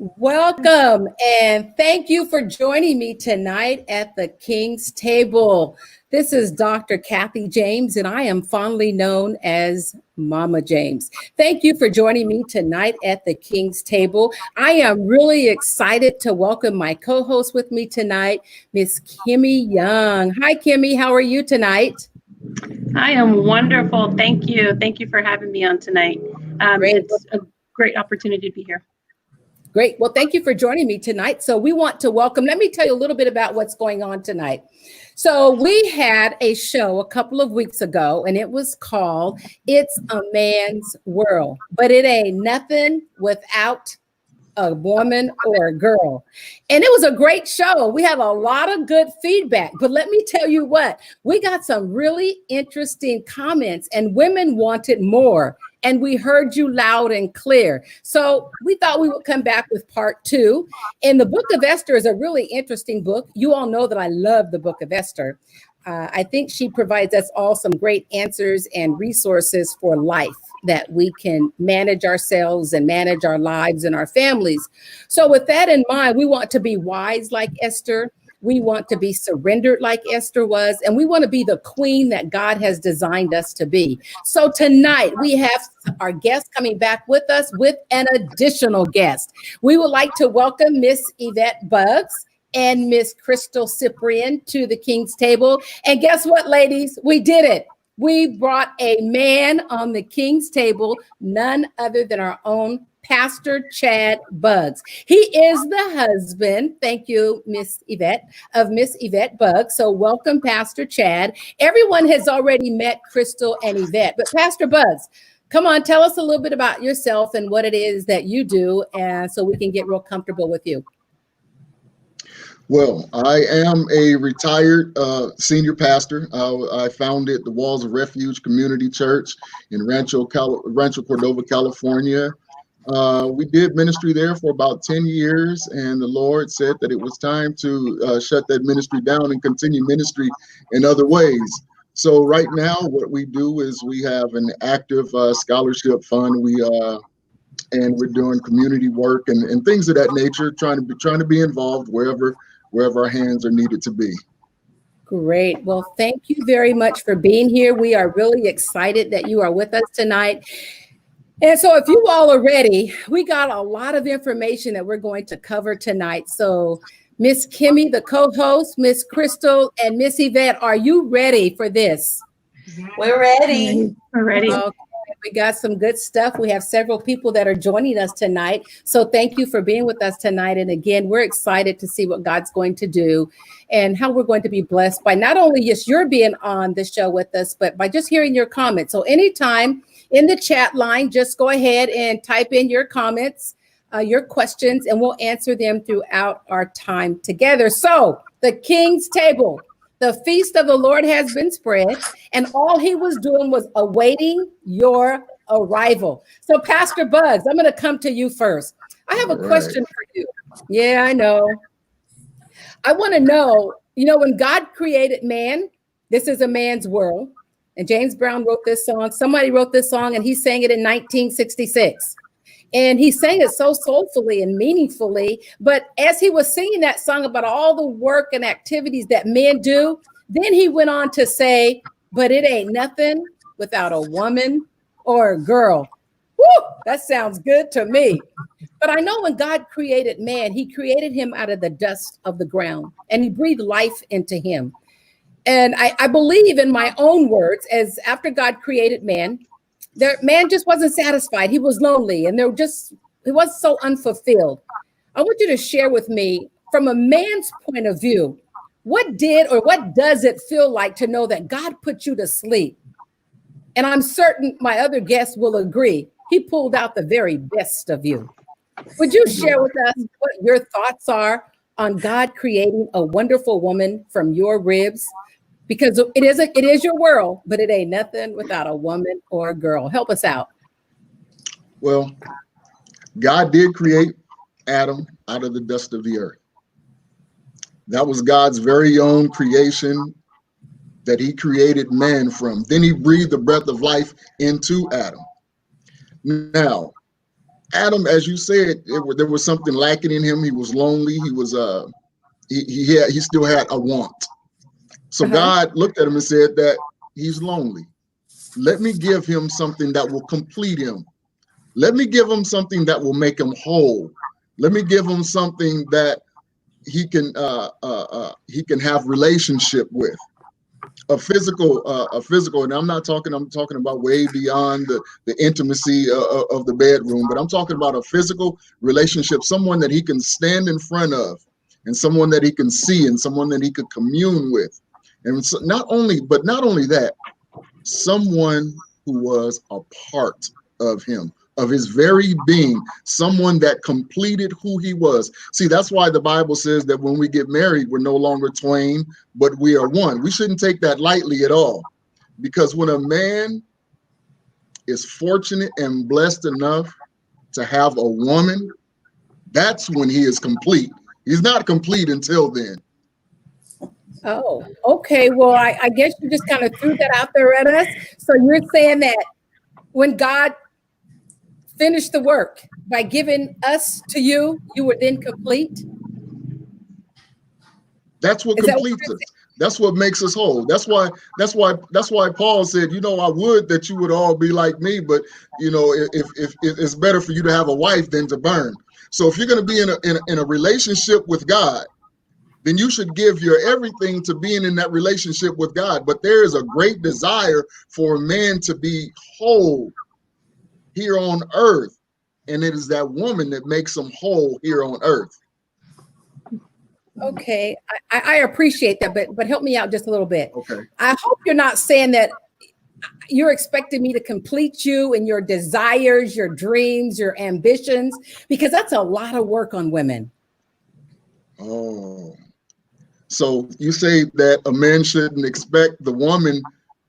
Welcome and thank you for joining me tonight at the King's Table. This is Dr. Kathy James, and I am fondly known as Mama James. Thank you for joining me tonight at the King's Table. I am really excited to welcome my co-host with me tonight, Miss Kimmy Young. Hi, Kimmy. How are you tonight? I am wonderful. Thank you. Thank you for having me on tonight. It's a great opportunity to be here. Great. Well, thank you for joining me tonight. So we want to welcome, let me tell you a little bit about what's going on tonight. So we had a show a couple of weeks ago, and it was called It's a Man's World, but it ain't nothing without a woman or a girl. And it was a great show. We had a lot of good feedback, but let me tell you what, we got some really interesting comments and women wanted more. And we heard you loud and clear. So we thought we would come back with part 2. And the book of Esther is a really interesting book. You all know that I love the book of Esther. I think she provides us all some great answers and resources for life that we can manage ourselves and manage our lives and our families. So with that in mind, we want to be wise like Esther. We want to be surrendered like Esther was, and we want to be the queen that God has designed us to be. So tonight we have our guest coming back with us with an additional guest. We would like to welcome Miss Yvette Buggs and Miss Crystal Cyprian to the King's Table. And guess what, ladies? We did it. We brought a man on the King's Table, none other than our own Pastor Chad Buggs. He is the husband, thank you, Miss Yvette, of Miss Yvette Buggs. So welcome, Pastor Chad. Everyone has already met Crystal and Yvette, but Pastor Buggs, come on, tell us a little bit about yourself and what it is that you do, and so we can get real comfortable with you. Well, I am a retired senior pastor. I founded the Walls of Refuge Community Church in Rancho Cordova, California. We did ministry there for about 10 years, and the Lord said that it was time to shut that ministry down and continue ministry in other ways. So right now, what we do is we have an active scholarship fund. And we're doing community work and things of that nature, trying to be involved wherever our hands are needed to be. Great. Well, thank you very much for being here. We are really excited that you are with us tonight. And so if you all are ready, we got a lot of information that we're going to cover tonight. So Miss Kimmy, the co-host, Miss Crystal, and Miss Yvette, are you ready for this? We're ready. We're ready. Okay. We got some good stuff. We have several people that are joining us tonight. So thank you for being with us tonight. And again, we're excited to see what God's going to do and how we're going to be blessed by not only just your being on the show with us, but by just hearing your comments. So anytime in the chat line, just go ahead and type in your comments, your questions, and we'll answer them throughout our time together. So the King's Table. The feast of the Lord has been spread, and all he was doing was awaiting your arrival. So, Pastor Buggs, I'm going to come to you first. I have a question for you. Yeah, I know. I want to know, when God created man, this is a man's world. And James Brown wrote this song. Somebody wrote this song, and he sang it in 1966. And he sang it so soulfully and meaningfully. But as he was singing that song about all the work and activities that men do, then he went on to say, but it ain't nothing without a woman or a girl. Woo, that sounds good to me. But I know when God created man, he created him out of the dust of the ground, and he breathed life into him. And I believe in my own words, as after God created man just wasn't satisfied. He was lonely, and he was so unfulfilled. I want you to share with me, from a man's point of view, what does it feel like to know that God put you to sleep? And I'm certain my other guests will agree. He pulled out the very best of you. Would you share with us what your thoughts are on God creating a wonderful woman from your ribs? Because it is your world, but it ain't nothing without a woman or a girl. Help us out. Well, God did create Adam out of the dust of the earth. That was God's very own creation that he created man from. Then he breathed the breath of life into Adam. Now, Adam, as you said, there was something lacking in him. He was lonely. He was he still had a want. So God looked at him and said that he's lonely. Let me give him something that will complete him. Let me give him something that will make him whole. Let me give him something that he can have relationship with. A physical, and I'm talking about way beyond the intimacy of the bedroom, but I'm talking about a physical relationship, someone that he can stand in front of, and someone that he can see, and someone that he could commune with. And so not only that, someone who was a part of him, of his very being, someone that completed who he was. See, that's why the Bible says that when we get married, we're no longer twain, but we are one. We shouldn't take that lightly at all, because when a man is fortunate and blessed enough to have a woman, that's when he is complete. He's not complete until then. Oh, okay. Well, I guess you just kind of threw that out there at us. So you're saying that when God finished the work by giving us to you, you were then complete? That's what completes us. That's what makes us whole. That's why Paul said, I would that you would all be like me, but if it's better for you to have a wife than to burn. So if you're going to be in a relationship with God, then you should give your everything to being in that relationship with God. But there is a great desire for a man to be whole here on earth. And it is that woman that makes him whole here on earth. Okay, I appreciate that, but help me out just a little bit. Okay. I hope you're not saying that you're expecting me to complete you in your desires, your dreams, your ambitions, because that's a lot of work on women. Oh. So you say that a man shouldn't expect the woman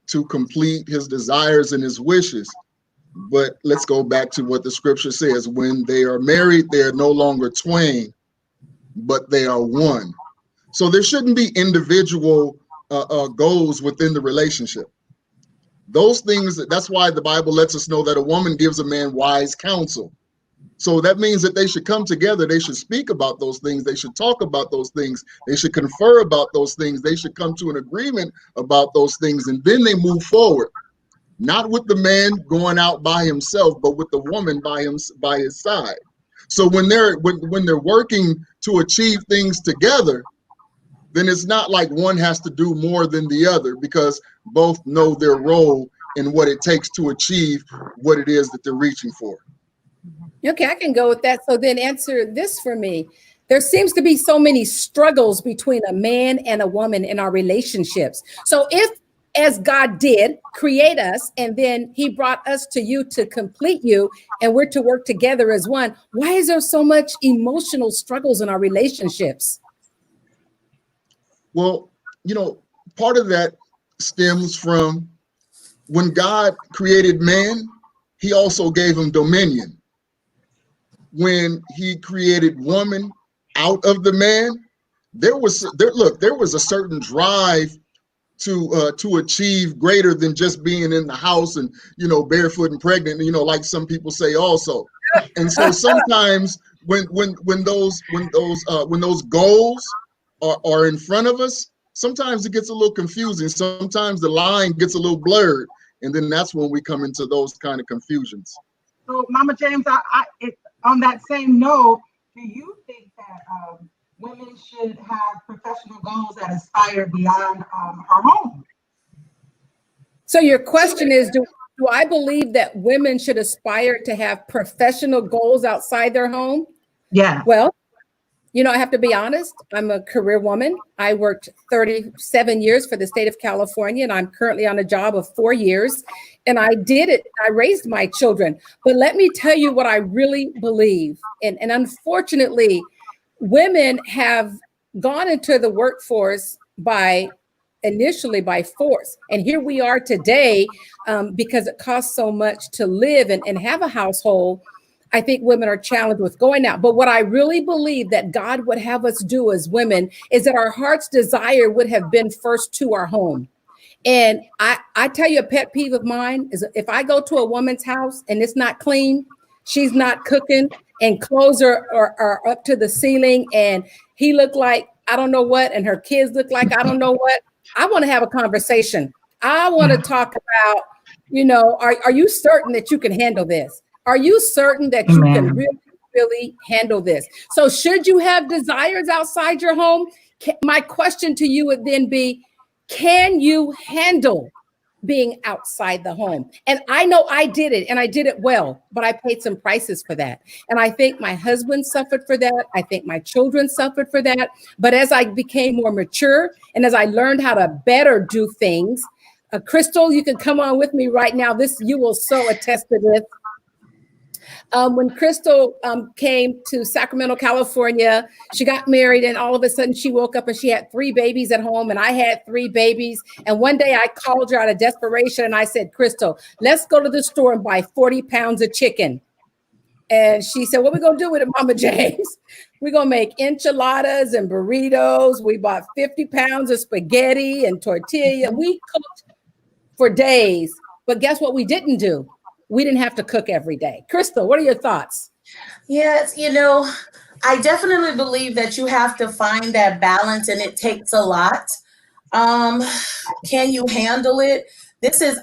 to complete his desires and his wishes. But let's go back to what the scripture says. When they are married, they are no longer twain, but they are one. So there shouldn't be individual goals within the relationship. Those things, that's why the Bible lets us know that a woman gives a man wise counsel. So that means that they should come together. They should speak about those things. They should talk about those things. They should confer about those things. They should come to an agreement about those things. And then they move forward, not with the man going out by himself, but with the woman by his side. So when they're working to achieve things together, then it's not like one has to do more than the other, because both know their role in what it takes to achieve what it is that they're reaching for. Okay, I can go with that. So then answer this for me. There seems to be so many struggles between a man and a woman in our relationships. So if, as God did create us, and then he brought us to you to complete you, and we're to work together as one, why is there so much emotional struggles in our relationships? Well, part of that stems from when God created man, he also gave him dominion. When he created woman out of the man, there was a certain drive to achieve greater than just being in the house and barefoot and pregnant, like some people say also. And so sometimes when those goals are in front of us, sometimes it gets a little confusing. Sometimes the line gets a little blurred, and then that's when we come into those kind of confusions. So, Mama James, on that same note, do you think that women should have professional goals that aspire beyond her home? So your question is, do I believe that women should aspire to have professional goals outside their home? Yeah. Well, I have to be honest. I'm a career woman. I worked 37 years for the state of California, and I'm currently on a job of 4 years. And I did it. I raised my children. But let me tell you what I really believe. And unfortunately, women have gone into the workforce initially by force. And here we are today because it costs so much to live and have a household. I think women are challenged with going out. But what I really believe that God would have us do as women is that our heart's desire would have been first to our home. And I tell you, a pet peeve of mine is if I go to a woman's house and it's not clean, she's not cooking and clothes are up to the ceiling and he looked like I don't know what and her kids look like I don't know what, I want to have a conversation. I want to talk about, are you certain that you can handle this? Are you certain that you can really handle this? So should you have desires outside your home? My question to you would then be, can you handle being outside the home? And I know I did it and I did it well, but I paid some prices for that. And I think my husband suffered for that. I think my children suffered for that. But as I became more mature and as I learned how to better do things, Crystal, you can come on with me right now. You will so attest to this. When Crystal came to Sacramento, California, she got married and all of a sudden she woke up and she had 3 babies at home and I had 3 babies. And one day I called her out of desperation and I said, Crystal, let's go to the store and buy 40 pounds of chicken. And she said, what are we going to do with it, Mama James? We're going to make enchiladas and burritos. We bought 50 pounds of spaghetti and tortilla. We cooked for days. But guess what we didn't do? We didn't have to cook every day. Crystal, what are your thoughts? Yes, I definitely believe that you have to find that balance and it takes a lot. Can you handle it?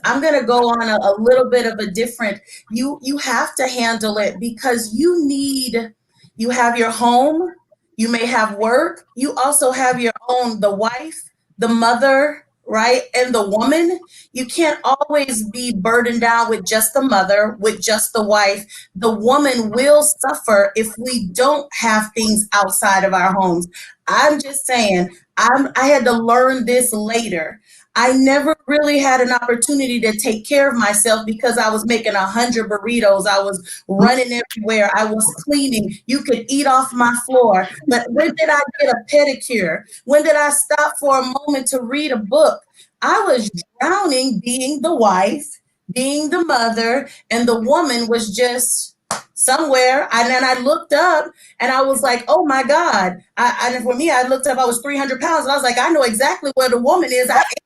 I'm going to go on a little bit of a different, you have to handle it because you have your home, you may have work, you also have the wife, the mother, right? And the woman, you can't always be burdened down with just the mother, with just the wife. The woman will suffer if we don't have things outside of our homes. I'm just saying, I had to learn this later. I never really had an opportunity to take care of myself because I was making 100 burritos. I was running everywhere. I was cleaning. You could eat off my floor. But when did I get a pedicure? When did I stop for a moment to read a book? I was drowning being the wife, being the mother, and the woman was just somewhere. And then I looked up and I was like, oh my God. And for me, I looked up, I was 300 pounds. And I was like, I know exactly where the woman is. That's what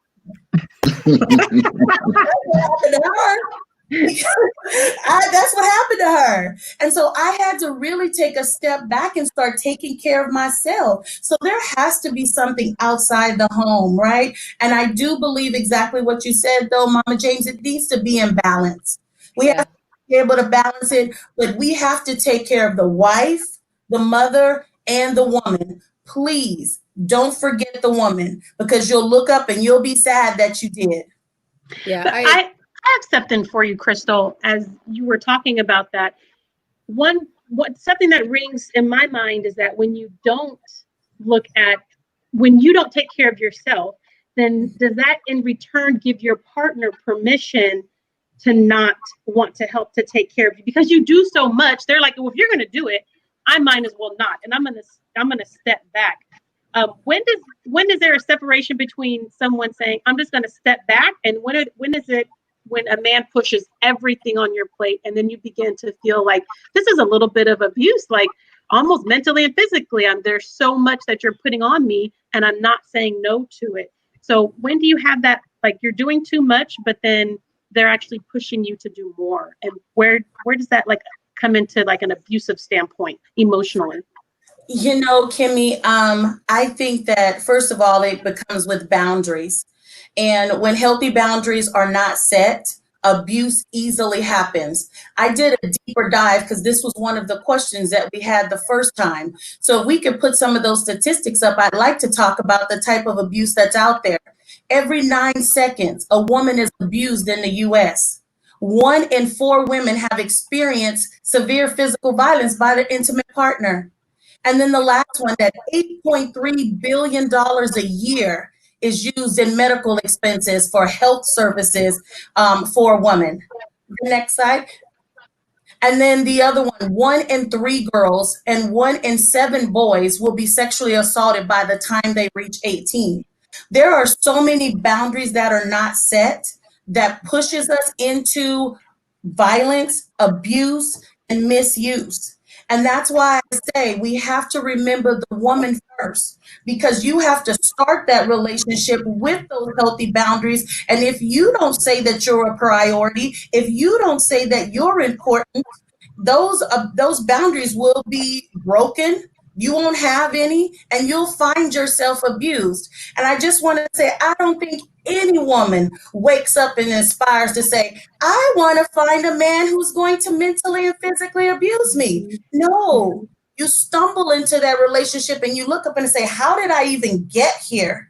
happened to her. That's what happened to her. And so I had to really take a step back and start taking care of myself. So there has to be something outside the home, right? And I do believe exactly what you said, though, Mama James, it needs to be in balance. We have to be able to balance it, but we have to take care of the wife, the mother, and the woman. Please don't forget the woman because you'll look up and you'll be sad that you did. Yeah, I have something for you, Crystal, as you were talking about that. Something that rings in my mind is that when you don't take care of yourself, then does that in return give your partner permission to not want to help to take care of you? Because you do so much, they're like, well, if you're going to do it, I might as well not. And I'm going to step back. When is there a separation between someone saying, I'm just going to step back? And when is it when a man pushes everything on your plate and then you begin to feel like this is a little bit of abuse, like almost mentally and physically, there's so much that you're putting on me and I'm not saying no to it. So when do you have that, like you're doing too much, but then they're actually pushing you to do more? And where does that like come into like an abusive standpoint emotionally? Kimmy, I think that first of all, it becomes with boundaries. And when healthy boundaries are not set, abuse easily happens. I did a deeper dive because this was one of the questions that we had the first time. So if we could put some of those statistics up, I'd like to talk about the type of abuse that's out there. Every 9 seconds, a woman is abused in the U.S. 1 in 4 women have experienced severe physical violence by their intimate partner. And then the last one, that $8.3 billion a year is used in medical expenses for health services for a woman. The next slide. And then the other one, 1 in 3 girls and 1 in 7 boys will be sexually assaulted by the time they reach 18. There are so many boundaries that are not set that pushes us into violence, abuse, and misuse. And that's why I say we have to remember the woman first, because you have to start that relationship with those healthy boundaries. And if you don't say that you're a priority, if you don't say that you're important, those boundaries will be broken. You won't have any, and you'll find yourself abused. And I just want to say, I don't think any woman wakes up and aspires to say, I want to find a man who's going to mentally and physically abuse me. No, you stumble into that relationship and you look up and say, how did I even get here?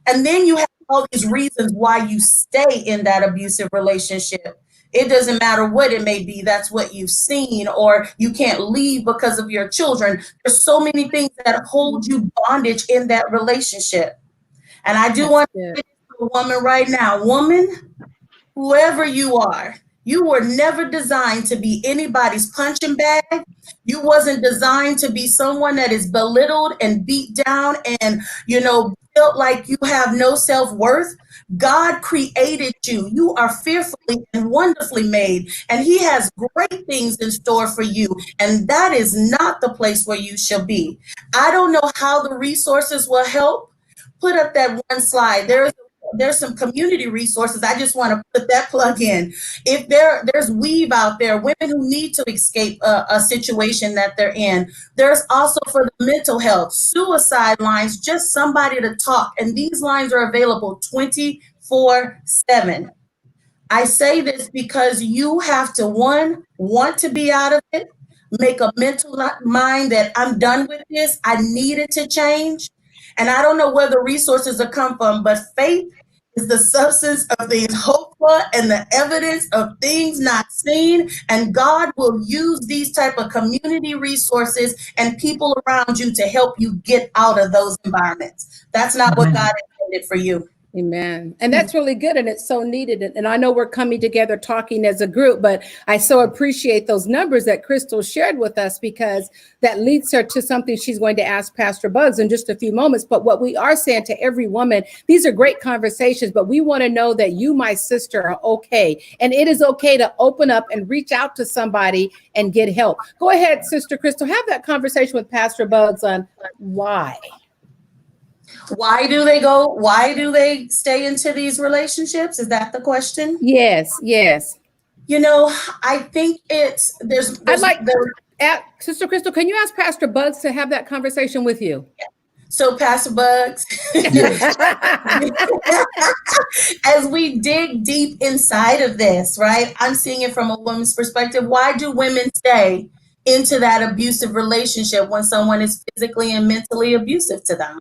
And then you have all these reasons why you stay in that abusive relationship. It doesn't matter what it may be. That's what you've seen, or you can't leave because of your children. There's so many things that hold you bondage in that relationship. And I do want to say to a woman right now, woman, whoever you are, you were never designed to be anybody's punching bag. You wasn't designed to be someone that is belittled and beat down and, felt like you have no self-worth. God created you. You are fearfully and wonderfully made, and he has great things in store for you. And that is not the place where you shall be. I don't know how the resources will help. Put up that one slide. There's some community resources. I just want to put that plug in. If there's Weave out there, women who need to escape a situation that they're in. There's also for the mental health, suicide lines, just somebody to talk. And these lines are available 24/7. I say this because you have to, one, want to be out of it, make a mental mind that I'm done with this. I need it to change. And I don't know where the resources will come from, but faith is the substance of things hoped for and the evidence of things not seen. And God will use these type of community resources and people around you to help you get out of those environments. That's not what God intended for you. Amen. And that's really good. And it's so needed. And I know we're coming together talking as a group, but I so appreciate those numbers that Crystal shared with us, because that leads her to something she's going to ask Pastor Bugs in just a few moments. But what we are saying to every woman, these are great conversations, but we want to know that you, my sister, are okay. And it is okay to open up and reach out to somebody and get help. Go ahead, Sister Crystal, have that conversation with Pastor Bugs on why. Why do they stay into these relationships? Is that the question? Yes. I think Sister Crystal, can you ask Pastor Bugs to have that conversation with you? So Pastor Bugs, as we dig deep inside of this, right? I'm seeing it from a woman's perspective. Why do women stay into that abusive relationship when someone is physically and mentally abusive to them?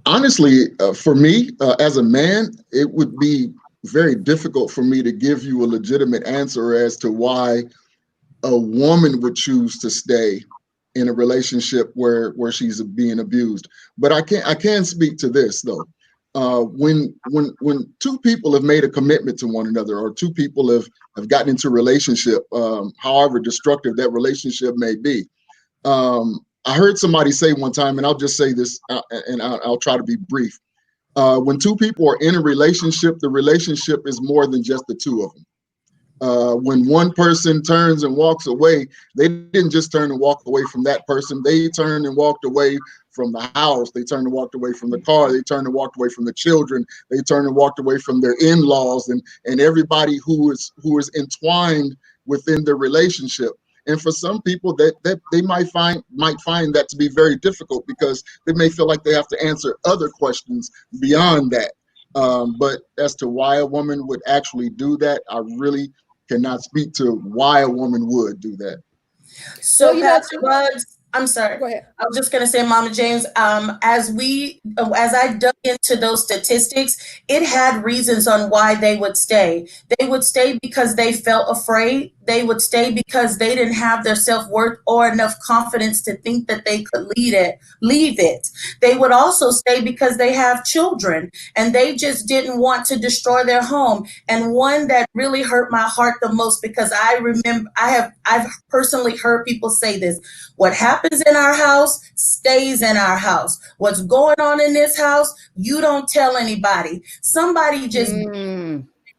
Honestly, for me, as a man, it would be very difficult for me to give you a legitimate answer as to why a woman would choose to stay in a relationship where she's being abused. But I can speak to this though. When two people have made a commitment to one another, or two people have gotten into a relationship, however destructive that relationship may be. I heard somebody say one time, and I'll just say this, and I'll try to be brief. When two people are in a relationship, the relationship is more than just the two of them. When one person turns and walks away, they didn't just turn and walk away from that person. They turned and walked away from the house. They turned and walked away from the car. They turned and walked away from the children. They turned and walked away from their in-laws and everybody who is entwined within the relationship. And for some people, that they might find that to be very difficult, because they may feel like they have to answer other questions beyond that. But as to why a woman would actually do that, I really cannot speak to why a woman would do that. So, Pastor Bugs, I'm sorry. Go ahead. I was just going to say, Mama James, as I dug into those statistics, it had reasons on why they would stay. They would stay because they felt afraid. They would stay because they didn't have their self-worth or enough confidence to think that they could leave it. They would also stay because they have children and they just didn't want to destroy their home. And one that really hurt my heart the most, because I remember I've personally heard people say this: what happens in our house stays in our house. What's going on in this house, you don't tell anybody. Somebody just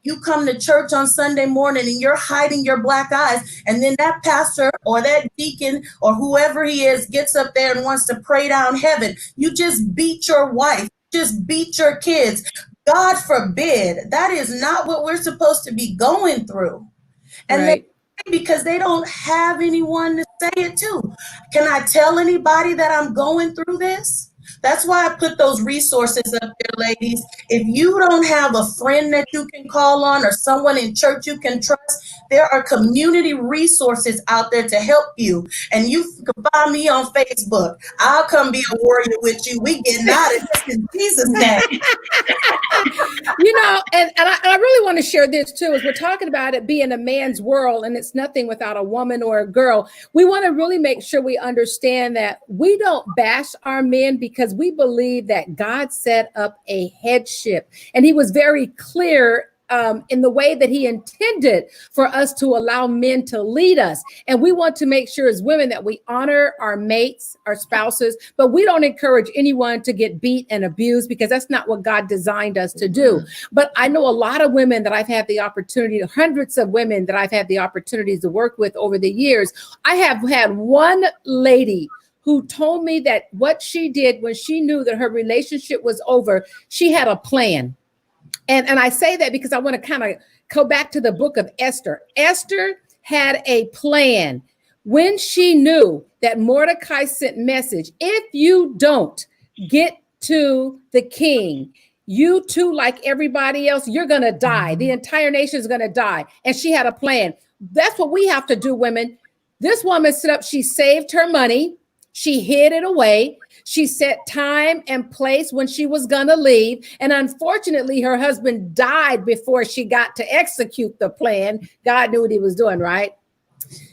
you come to church on Sunday morning and you're hiding your black eyes, and then that pastor or that deacon or whoever he is gets up there and wants to pray down heaven. You just beat your wife, just beat your kids. God forbid. That is not what we're supposed to be going through. And Right. because they don't have anyone to say it to. Can I tell anybody that I'm going through this? That's why I put those resources up there, ladies. If you don't have a friend that you can call on or someone in church you can trust, there are community resources out there to help you. And you can find me on Facebook. I'll come be a warrior with you. We getting out of this in Jesus' name. You know, and I really want to share this too, as we're talking about it being a man's world and it's nothing without a woman or a girl. We want to really make sure we understand that we don't bash our men because we believe that God set up a headship, and he was very clear in the way that he intended for us to allow men to lead us. And we want to make sure as women that we honor our mates, our spouses, but we don't encourage anyone to get beat and abused because that's not what God designed us to do. But I know a lot of women that I've had the opportunity, hundreds of women that I've had the opportunities to work with over the years. I have had one lady who told me that what she did when she knew that her relationship was over, she had a plan. And I say that because I want to kind of go back to the book of Esther. Esther had a plan. When she knew that Mordecai sent message, if you don't get to the king, you too, like everybody else, you're going to die. The entire nation is going to die. And she had a plan. That's what we have to do, women. This woman set up, she saved her money. She hid it away. She set time and place when she was going to leave. And unfortunately, her husband died before she got to execute the plan. God knew what he was doing, right?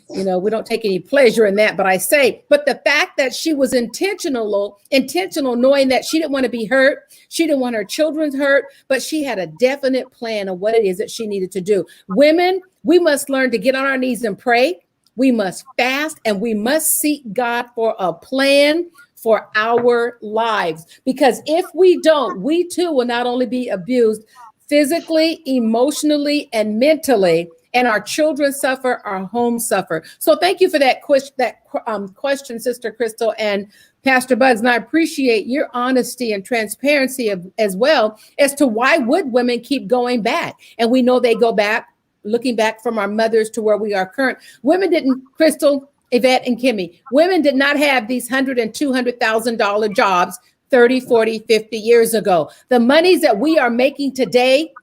You know, we don't take any pleasure in that, but the fact that she was intentional, knowing that she didn't want to be hurt. She didn't want her children hurt, but she had a definite plan of what it is that she needed to do. Women, we must learn to get on our knees and pray. We must fast, and we must seek God for a plan for our lives. Because if we don't, we too will not only be abused physically, emotionally, and mentally, and our children suffer, our homes suffer. So thank you for that question, Sister Crystal and Pastor Buds. And I appreciate your honesty and transparency as well as to why would women keep going back? And we know they go back, looking back from our mothers to where we are current. Women didn't, Crystal, Yvette, and Kimmy, women did not have these $100,000 and $200,000 jobs 30, 40, 50 years ago. The monies that we are making today,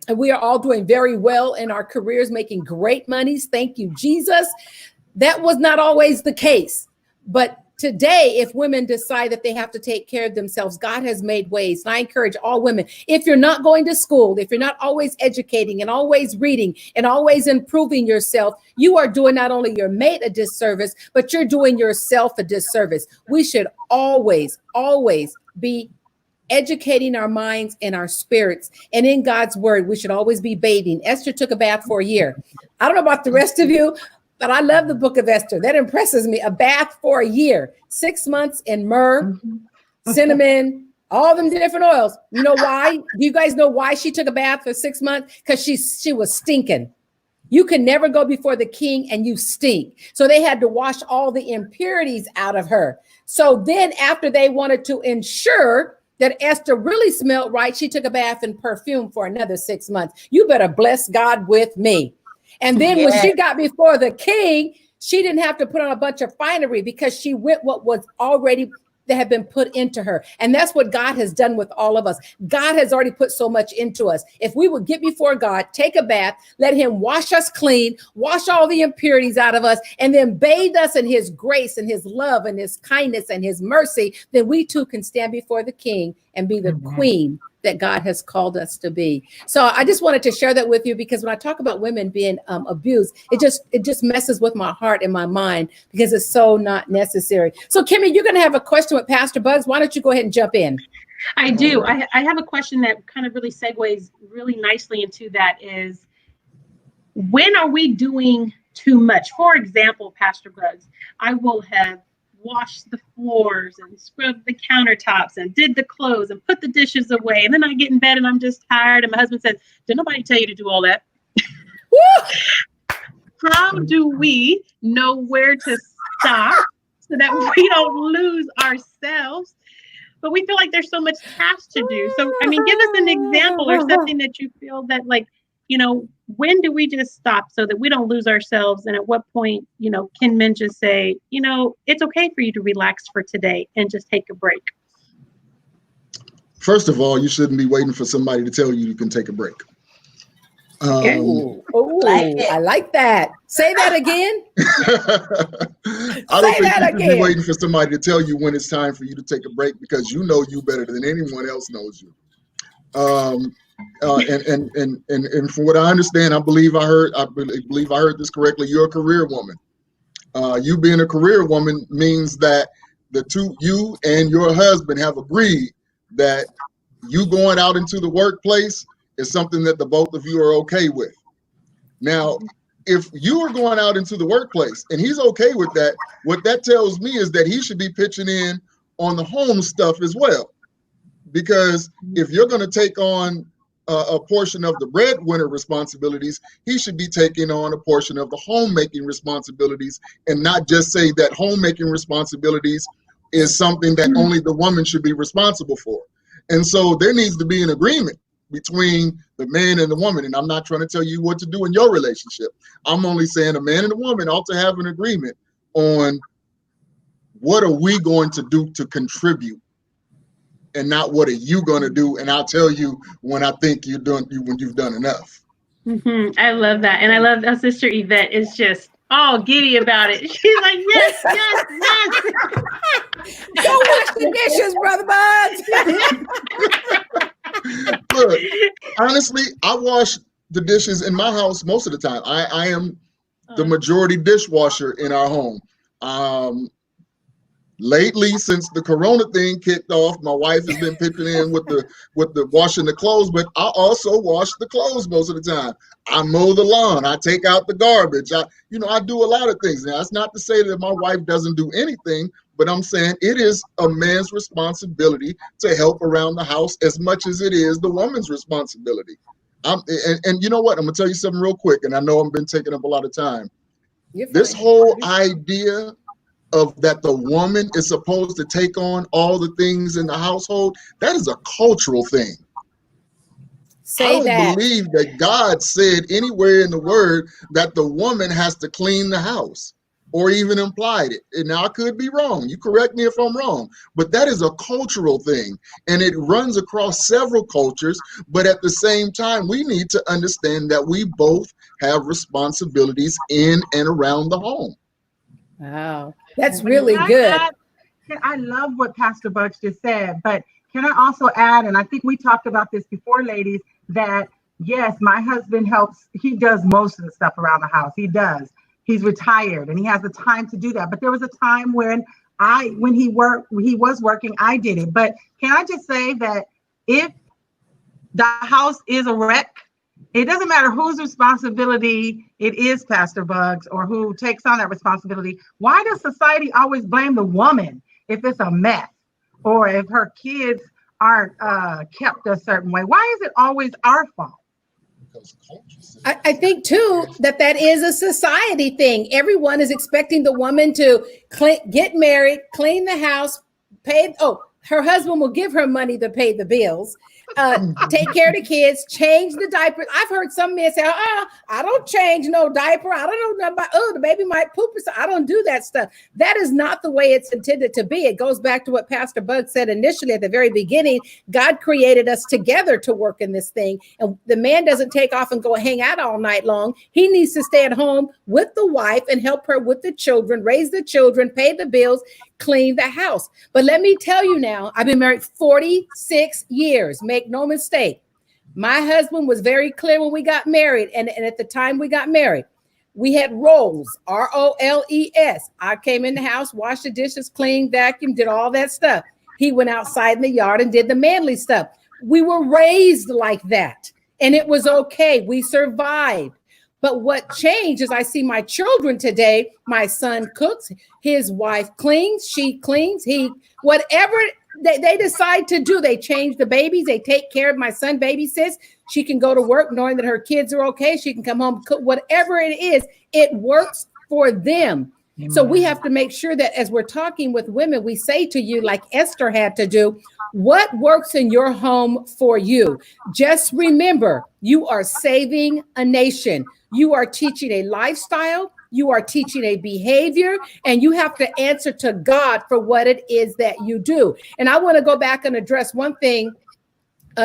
and we are all doing very well in our careers, making great monies. Thank you, Jesus. That was not always the case. But today, if women decide that they have to take care of themselves, God has made ways. And I encourage all women, if you're not going to school, if you're not always educating and always reading and always improving yourself, you are doing not only your mate a disservice, but you're doing yourself a disservice. We should always, always be educating our minds and our spirits. And in God's word, we should always be bathing. Esther took a bath for a year. I don't know about the rest of you, but I love the book of Esther. That impresses me. A bath for a year, 6 months in myrrh, cinnamon, all them different oils. You know why? Do you guys know why she took a bath for 6 months? Because she was stinking. You can never go before the king and you stink. So they had to wash all the impurities out of her. So then after they wanted to ensure that Esther really smelled right, she took a bath in perfume for another 6 months. You better bless God with me. And then when she got before the king, she didn't have to put on a bunch of finery because she went what was already that had been put into her. And that's what God has done with all of us. God has already put so much into us. If we would get before God, take a bath, let him wash us clean, wash all the impurities out of us, and then bathe us in his grace and his love and his kindness and his mercy, then we too can stand before the king and be the queen that God has called us to be. So I just wanted to share that with you, because when I talk about women being abused, it just messes with my heart and my mind, because it's so not necessary. So Kimmy, you're going to have a question with Pastor Bugs. Why don't you go ahead and jump in? I do. I have a question that kind of really segues really nicely into that is, when are we doing too much? For example, Pastor Bugs, I will have washed the floors and scrubbed the countertops and did the clothes and put the dishes away. And then I get in bed and I'm just tired. And my husband says, did nobody tell you to do all that? How do we know where to stop so that we don't lose ourselves? but we feel like there's so much tasks to do. So, I mean, give us an example or something that you feel that, like, you know, when do we just stop so that we don't lose ourselves? And at what point, you know, can men just say, you know, it's okay for you to relax for today and just take a break? First of all, you shouldn't be waiting for somebody to tell you you can take a break. I like that. Say that again. I don't think you should be waiting for somebody to tell you when it's time for you to take a break, because you know you better than anyone else knows you. And from what I understand, I believe I heard this correctly. You're a career woman. You being a career woman means that you and your husband have agreed that you going out into the workplace is something that the both of you are okay with. Now, if you are going out into the workplace and he's okay with that, what that tells me is that he should be pitching in on the home stuff as well. Because if you're going to take on a portion of the breadwinner responsibilities, he should be taking on a portion of the homemaking responsibilities, and not just say that homemaking responsibilities is something that only the woman should be responsible for. And so there needs to be an agreement between the man and the woman. And I'm not trying to tell you what to do in your relationship. I'm only saying a man and a woman ought to have an agreement on what are we going to do to contribute, and not what are you going to do. And I'll tell you when I think when you've done enough. Mm-hmm. I love that. And I love that Sister Yvette is just all giddy about it. She's like, yes, yes, yes. Go wash the dishes, Brother Bugs. Look, honestly, I wash the dishes in my house most of the time. I am the majority dishwasher in our home. Lately, since the Corona thing kicked off, my wife has been pitching in with the washing the clothes, but I also wash the clothes most of the time. I mow the lawn. I take out the garbage. I do a lot of things. Now, that's not to say that my wife doesn't do anything, but I'm saying it is a man's responsibility to help around the house as much as it is the woman's responsibility. And you know what? I'm going to tell you something real quick, and I know I've been taking up a lot of time. This whole idea of that the woman is supposed to take on all the things in the household, that is a cultural thing. I don't believe that God said anywhere in the word that the woman has to clean the house, or even implied it. And now I could be wrong. You correct me if I'm wrong, but that is a cultural thing, and it runs across several cultures. But at the same time, we need to understand that we both have responsibilities in and around the home. Wow, that's really good. I love what Pastor Bugs just said, but can I also add, and I think we talked about this before, ladies, that yes, my husband helps. He does most of the stuff around the house. He does. He's retired and he has the time to do that. But there was a time when he was working, I did it. But can I just say that if the house is a wreck, it doesn't matter whose responsibility it is, Pastor Bugs, or who takes on that responsibility. Why does society always blame the woman if it's a mess, or if her kids aren't kept a certain way? Why is it always our fault? I think too that is a society thing. Everyone is expecting the woman to get married, clean the house, her husband will give her money to pay the bills, take care of the kids, change the diapers. I've heard some men say, I don't change no diaper. I don't know about, the baby might poop. So I don't do that stuff. That is not the way it's intended to be. It goes back to what Pastor Bug said initially at the very beginning. God created us together to work in this thing. And the man doesn't take off and go hang out all night long. He needs to stay at home with the wife and help her with the children, raise the children, pay the bills, clean the house. But let me tell you now, I've been married 46 years. Make no mistake. My husband was very clear when we got married. And at the time we got married, we had roles, ROLES. I came in the house, washed the dishes, cleaned, vacuumed, did all that stuff. He went outside in the yard and did the manly stuff. We were raised like that, and it was okay. We survived. But what changed is I see my children today. My son cooks, his wife cleans, she cleans, whatever they decide to do, they change the babies, they take care of my son, babysits. She can go to work knowing that her kids are okay. She can come home, cook, whatever it is, it works for them. Amen. So we have to make sure that as we're talking with women, we say to you, like Esther had to do, What works in your home for you? Just remember, you are saving a nation. You are teaching a lifestyle. You are teaching a behavior, and you have to answer to God for what it is that you do. And I want to go back and address one thing.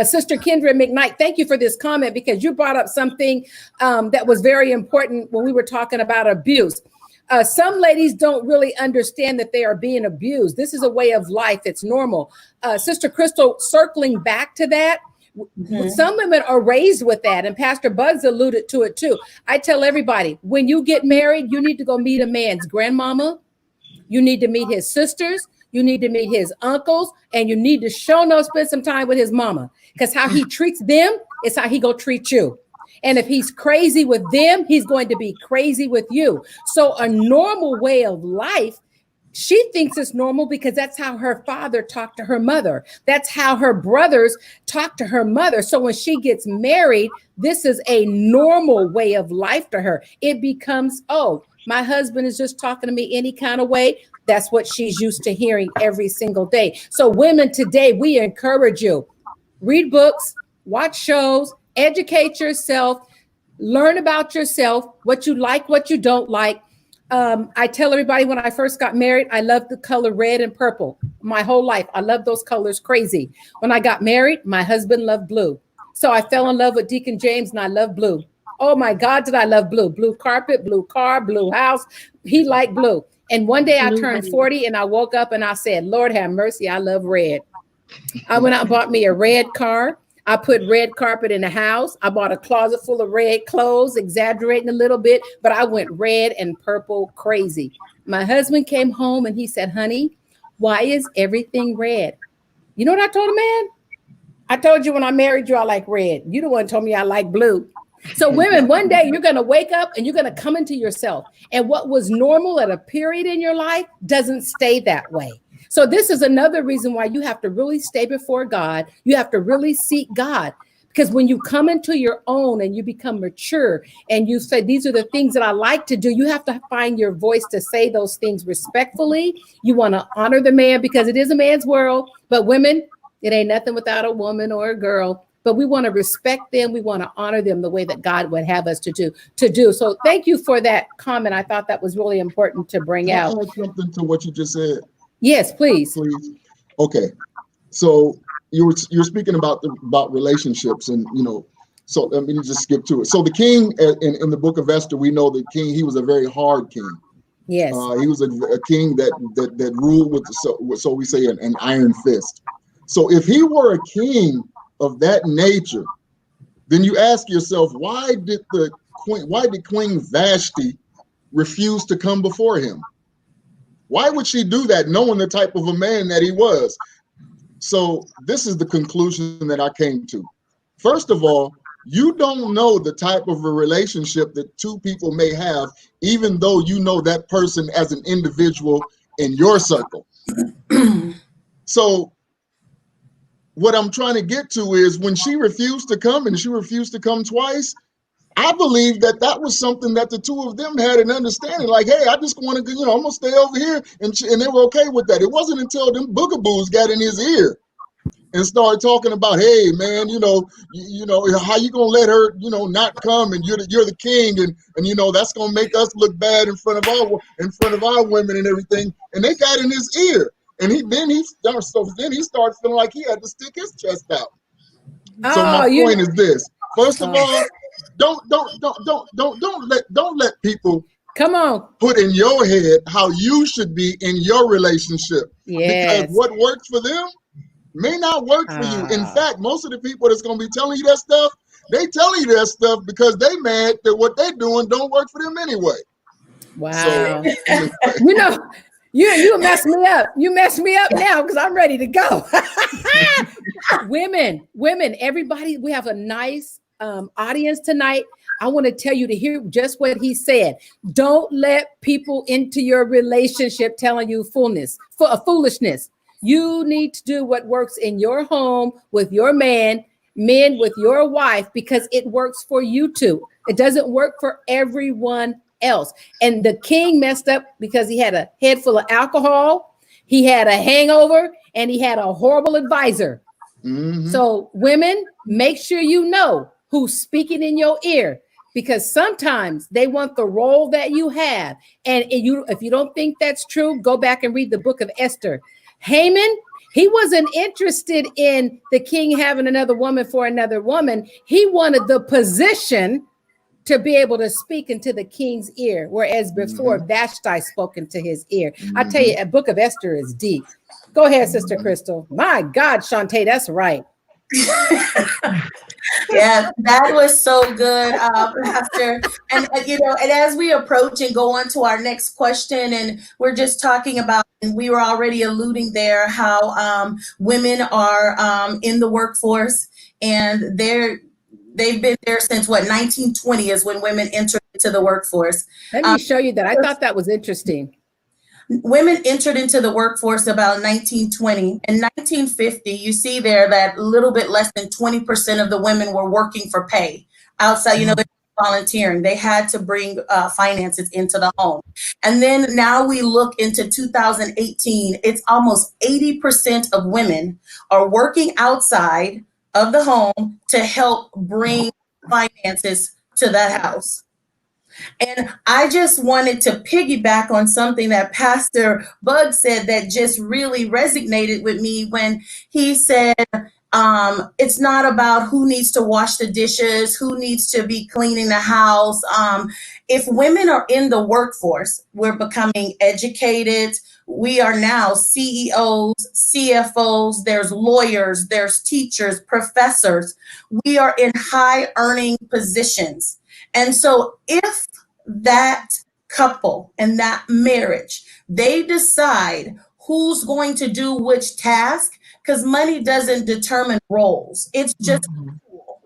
Sister Kendra McKnight, thank you for this comment, because you brought up something that was very important when we were talking about abuse. Some ladies don't really understand that they are being abused. This is a way of life. It's normal. Sister Crystal, circling back to that, some women are raised with that, and Pastor Bugs alluded to it too. I tell everybody, when you get married, you need to go meet a man's grandmama. You need to meet his sisters. You need to meet his uncles, and you need to spend some time with his mama, because how he treats them is how he gonna treat you. And if he's crazy with them, he's going to be crazy with you. So a normal way of life, she thinks it's normal because that's how her father talked to her mother. That's how her brothers talk to her mother. So when she gets married, this is a normal way of life to her. It becomes, oh, my husband is just talking to me any kind of way. That's what she's used to hearing every single day. So women today, we encourage you, read books, watch shows, educate yourself, learn about yourself, what you like, what you don't like. I tell everybody, when I first got married, I loved the color red and purple. My whole life, I loved those colors crazy. When I got married, my husband loved blue. So I fell in love with Deacon James, and I love blue. Oh my God, did I love blue? Blue carpet, blue car, blue house. He liked blue. And one day I turned 40 and I woke up and I said, Lord have mercy, I love red. I went out and bought me a red car. I put red carpet in the house. I bought a closet full of red clothes, exaggerating a little bit, but I went red and purple crazy. My husband came home and he said, honey, why is everything red? You know what I told him, man? I told you when I married you, I like red. You the one who told me I like blue. So women, one day you're going to wake up and you're going to come into yourself. And what was normal at a period in your life doesn't stay that way. So this is another reason why you have to really stay before God. You have to really seek God, because when you come into your own and you become mature and you say, these are the things that I like to do, you have to find your voice to say those things respectfully. You want to honor the man, because it is a man's world. But women, it ain't nothing without a woman or a girl. But we want to respect them. We want to honor them the way that God would have us to do. So thank you for that comment. I thought that was really important to bring out. Can I add something to what you just said? Yes, please. Okay. So you're speaking about relationships, and so let me just skip to it. So the king in the book of Esther, we know the king, he was a very hard king. Yes. He was a king that ruled with so we say an iron fist. So if he were a king of that nature, then you ask yourself, why did Queen Vashti refuse to come before him? Why would she do that, knowing the type of a man that he was? So this is the conclusion that I came to. First of all, you don't know the type of a relationship that two people may have, even though you know that person as an individual in your circle. So what I'm trying to get to is, when she refused to come, and she refused to come twice, I believe that was something that the two of them had an understanding. Like, hey, I just want to, I'm gonna stay over here, and they were okay with that. It wasn't until them boogaboos got in his ear and started talking about, hey, man, how you gonna let her, not come, and you're the king, and that's gonna make us look bad in front of our women and everything. And they got in his ear, and then he started feeling like he had to stick his chest out. So my point is this: first of all, don't let people put in your head how you should be in your relationship. Yes. Because what works for them may not work for you. In fact, most of the people that's going to be telling you that stuff, they telling you that stuff because they mad that what they're doing don't work for them anyway. Wow. So, you messed me up. You messed me up now, because I'm ready to go. Women, everybody, we have a nice audience tonight. I want to tell you to hear just what he said. Don't let people into your relationship telling you foolishness. You need to do what works in your home with your men with your wife, because it works for you too. It doesn't work for everyone else. And the king messed up because he had a head full of alcohol. He had a hangover, and he had a horrible advisor. Mhm. So women, make sure you know who's speaking in your ear, because sometimes they want the role that you have. And if you don't think that's true, go back and read the book of Esther. Haman, he wasn't interested in the king having another woman for another woman. He wanted the position to be able to speak into the king's ear, whereas before Vashti spoke into his ear. I tell you, a book of Esther is deep. Go ahead, Sister Crystal. My God, Shantae, that's right. Yeah, that was so good, Pastor. And and as we approach and go on to our next question, and we're just talking about, and we were already alluding there, how women are in the workforce, and they've been there since 1920 is when women entered into the workforce. Let me show you that. I thought that was interesting. Women entered into the workforce about 1920. In 1950, you see there that a little bit less than 20% of the women were working for pay outside, they were volunteering. They had to bring finances into the home. And then now we look into 2018, it's almost 80% of women are working outside of the home to help bring finances to that house. And I just wanted to piggyback on something that Pastor Bug said that just really resonated with me when he said, it's not about who needs to wash the dishes, who needs to be cleaning the house. If women are in the workforce, we're becoming educated. We are now CEOs, CFOs, there's lawyers, there's teachers, professors. We are in high earning positions. And so if that couple and that marriage, they decide who's going to do which task, because money doesn't determine roles. It's just cool.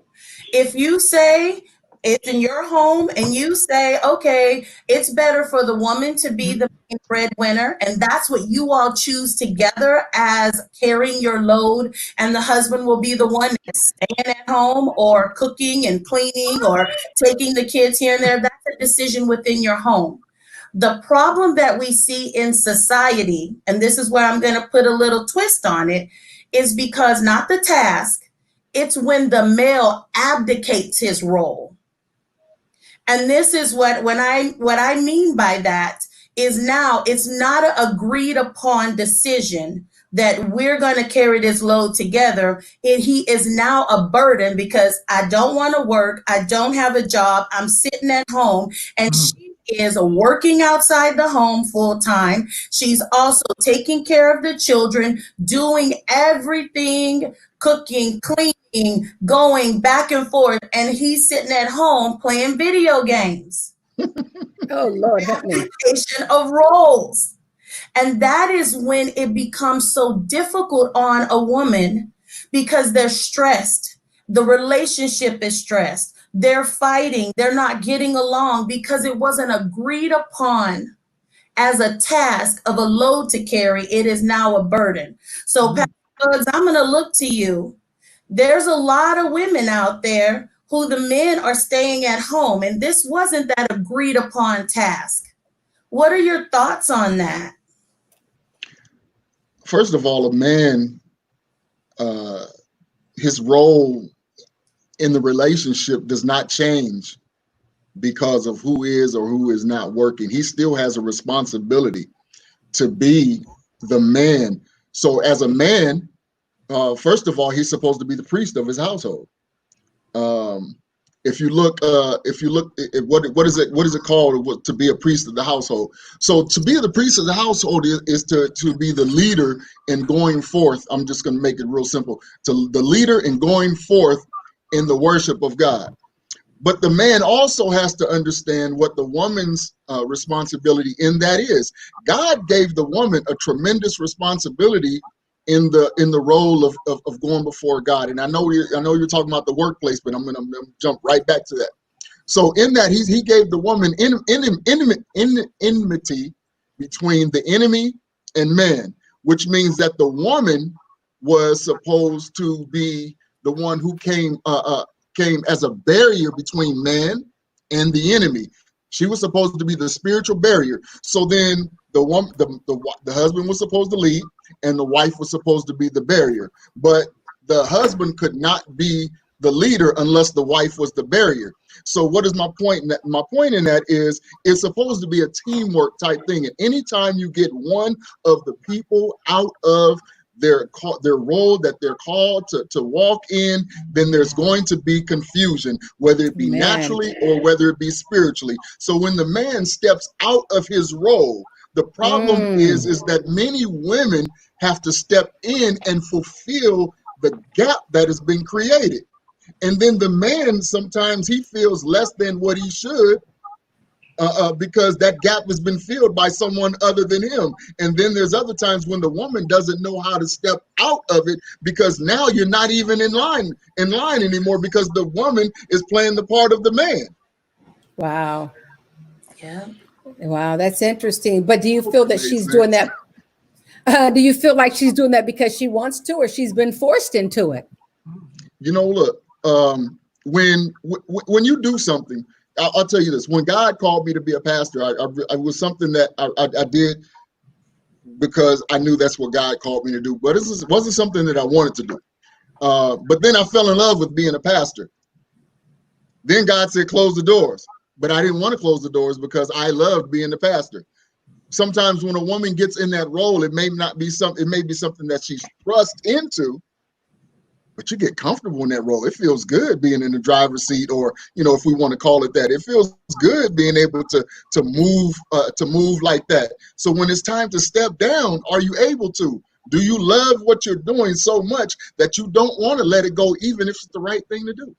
If you say it's in your home and you say, okay, it's better for the woman to be the main breadwinner, and that's what you all choose together as carrying your load, and the husband will be the one that's staying at home or cooking and cleaning or taking the kids here and there, that's a decision within your home. The problem that we see in society, and this is where I'm going to put a little twist on it, is because not the task, it's when the male abdicates his role. And this is what I mean by that is now it's not an agreed upon decision that we're going to carry this load together. He is now a burden because I don't want to work. I don't have a job. I'm sitting at home, and she is working outside the home full time. She's also taking care of the children, doing everything, cooking, cleaning, going back and forth. And he's sitting at home playing video games. Oh, Lord, help me. Of roles. And that is when it becomes so difficult on a woman because they're stressed. The relationship is stressed. They're fighting. They're not getting along because it wasn't agreed upon as a task of a load to carry. It is now a burden. So, Pastor Bugs, I'm going to look to you. There's a lot of women out there who the men are staying at home, and this wasn't that agreed upon task. What are your thoughts on that? First of all, a man, his role in the relationship does not change because of who is or who is not working. He still has a responsibility to be the man. So as a man, first of all, he's supposed to be the priest of his household. If you look at what is it called to be a priest of the household? So to be the priest of the household is to be the leader in going forth. I'm just going to make it real simple. To the leader in going forth in the worship of God. But the man also has to understand what the woman's responsibility in that is. God gave the woman a tremendous responsibility in the role of going before God. And I know you're talking about the workplace, but I'm gonna jump right back to that. So in that he gave the woman enmity between the enemy and man, which means that the woman was supposed to be the one who came as a barrier between man and the enemy. She was supposed to be the spiritual barrier. So then the husband was supposed to lead, and the wife was supposed to be the barrier. But the husband could not be the leader unless the wife was the barrier. So what is my point? My point in that is it's supposed to be a teamwork type thing. And anytime you get one of the people out of their role that they're called to walk in, then there's going to be confusion, whether it be naturally or whether it be spiritually. So when the man steps out of his role, the problem is that many women have to step in and fulfill the gap that has been created. And then the man, sometimes he feels less than what he should because that gap has been filled by someone other than him. And then there's other times when the woman doesn't know how to step out of it, because now you're not even in line anymore, because the woman is playing the part of the man. Wow. Yeah. Wow, that's interesting. But do you feel that she's doing that? Do you feel like she's doing that because she wants to, or she's been forced into it? You know, look, when you do something, I'll tell you this. When God called me to be a pastor, I was something that I did because I knew that's what God called me to do. But it wasn't something that I wanted to do. But then I fell in love with being a pastor. Then God said, close the doors. But I didn't want to close the doors because I loved being the pastor. Sometimes when a woman gets in that role, it may be something that she's thrust into, but you get comfortable in that role. It feels good being in the driver's seat, or, you know, if we want to call it that, it feels good being able to move like that. So when it's time to step down, are you able to? Do you love what you're doing so much that you don't want to let it go, even if it's the right thing to do?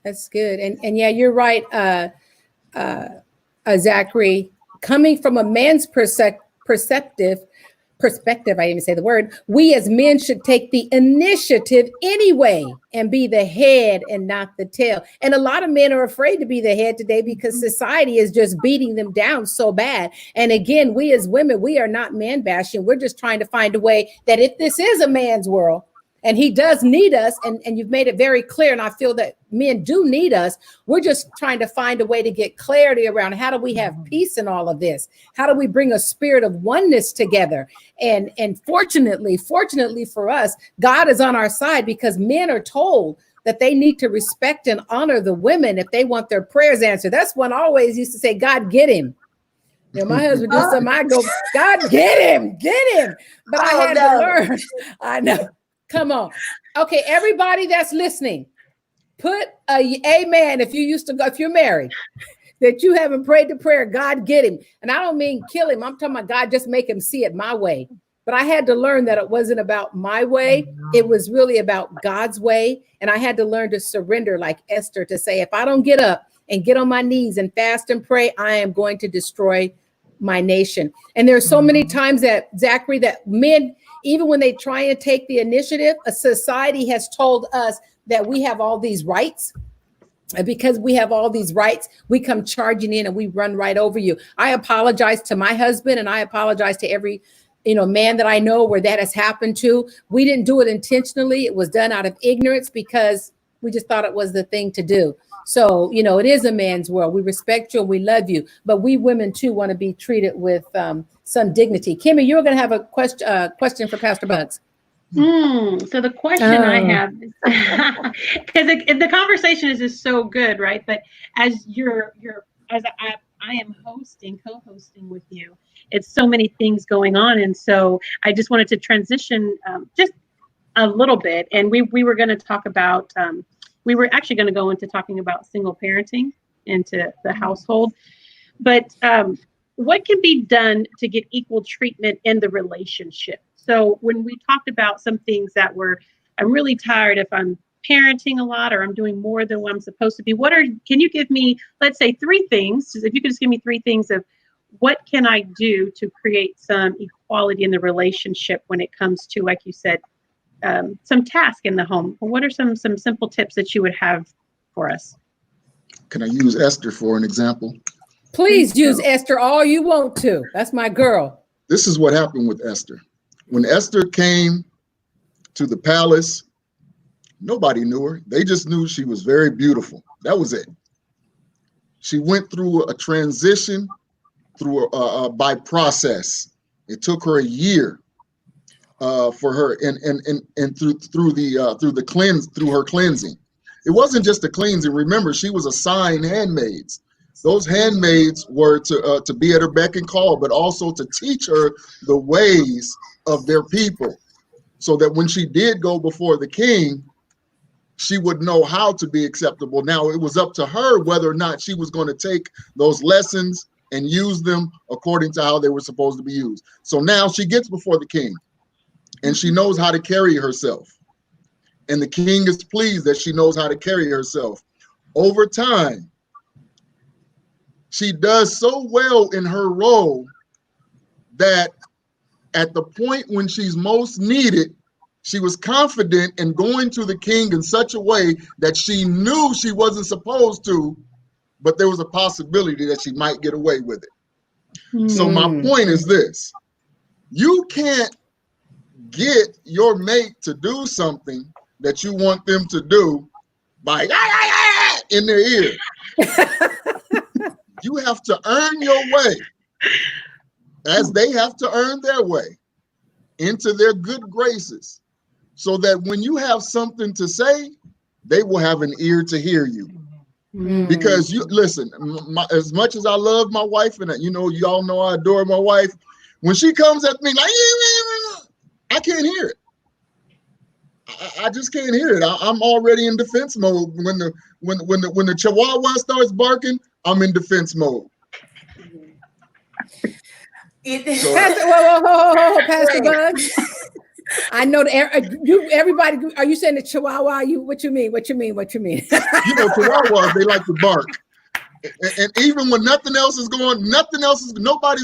That's good. And yeah, you're right, Zachary. Coming from a man's perspective, I didn't even say the word, we as men should take the initiative anyway and be the head and not the tail. And a lot of men are afraid to be the head today because society is just beating them down so bad. And again, we as women, we are not man bashing. We're just trying to find a way that if this is a man's world, and he does need us, and you've made it very clear, and I feel that men do need us. We're just trying to find a way to get clarity around how do we have peace in all of this? How do we bring a spirit of oneness together? And fortunately for us, God is on our side, because men are told that they need to respect and honor the women if they want their prayers answered. That's one I always used to say, God, get him. You know, my husband did something, I go, God, get him. But I had to learn. I know. Come on. Okay, everybody that's listening, put a amen if you're married, that you haven't prayed the prayer, God, get him. And I don't mean kill him. I'm talking about God, just make him see it my way. But I had to learn that it wasn't about my way. It was really about God's way. And I had to learn to surrender like Esther, to say, if I don't get up and get on my knees and fast and pray, I am going to destroy my nation. And there's so many times that, Zachary, that men, even when they try and take the initiative, a society has told us that we have all these rights. And because we have all these rights, we come charging in and we run right over you. I apologize to my husband, and I apologize to every man that I know where that has happened to. We didn't do it intentionally. It was done out of ignorance because we just thought it was the thing to do. So, it is a man's world. We respect you and we love you, but we women too want to be treated with some dignity. Kimmy, you're going to have a question for Pastor Bugs. So the question I have, because the conversation is just so good, right? But as I am co-hosting with you, it's so many things going on, and so I just wanted to transition just a little bit, and we were going to talk about. We were actually going to go into talking about single parenting into the household, but what can be done to get equal treatment in the relationship? So when we talked about some things that I'm really tired if I'm parenting a lot or I'm doing more than what I'm supposed to be. Can you give me, let's say 3 things, if you could just give me 3 things of what can I do to create some equality in the relationship when it comes to, like you said, some task in the home. What are some simple tips that you would have for us? Can I use Esther for an example? Please use Esther all you want to. That's my girl. This is what happened with Esther. When Esther came to the palace, nobody knew her. They just knew she was very beautiful. That was it. She went through a transition through by process. It took her a year for her and through her cleansing. It wasn't just a cleansing. Remember, she was assigned handmaids. Those handmaids were to be at her beck and call, but also to teach her the ways of their people, so that when she did go before the king, she would know how to be acceptable. Now, it was up to her whether or not she was going to take those lessons and use them according to how they were supposed to be used. So now she gets before the king and she knows how to carry herself. And the king is pleased that she knows how to carry herself. Over time, she does so well in her role that at the point when she's most needed, she was confident in going to the king in such a way that she knew she wasn't supposed to, but there was a possibility that she might get away with it. So my point is this: you can't get your mate to do something that you want them to do by in their ear. You have to earn your way, as they have to earn their way into their good graces, so that when you have something to say, they will have an ear to hear you. Because you listen, as much as I love my wife, and y'all know I adore my wife, when she comes at me like, I can't hear it. I just can't hear it. I'm already in defense mode. When the Chihuahua starts barking, I'm in defense mode. Whoa, Pastor Bug. I know everybody. Are you saying the Chihuahua? What you mean? Chihuahuas, they like to bark. And even when nobody's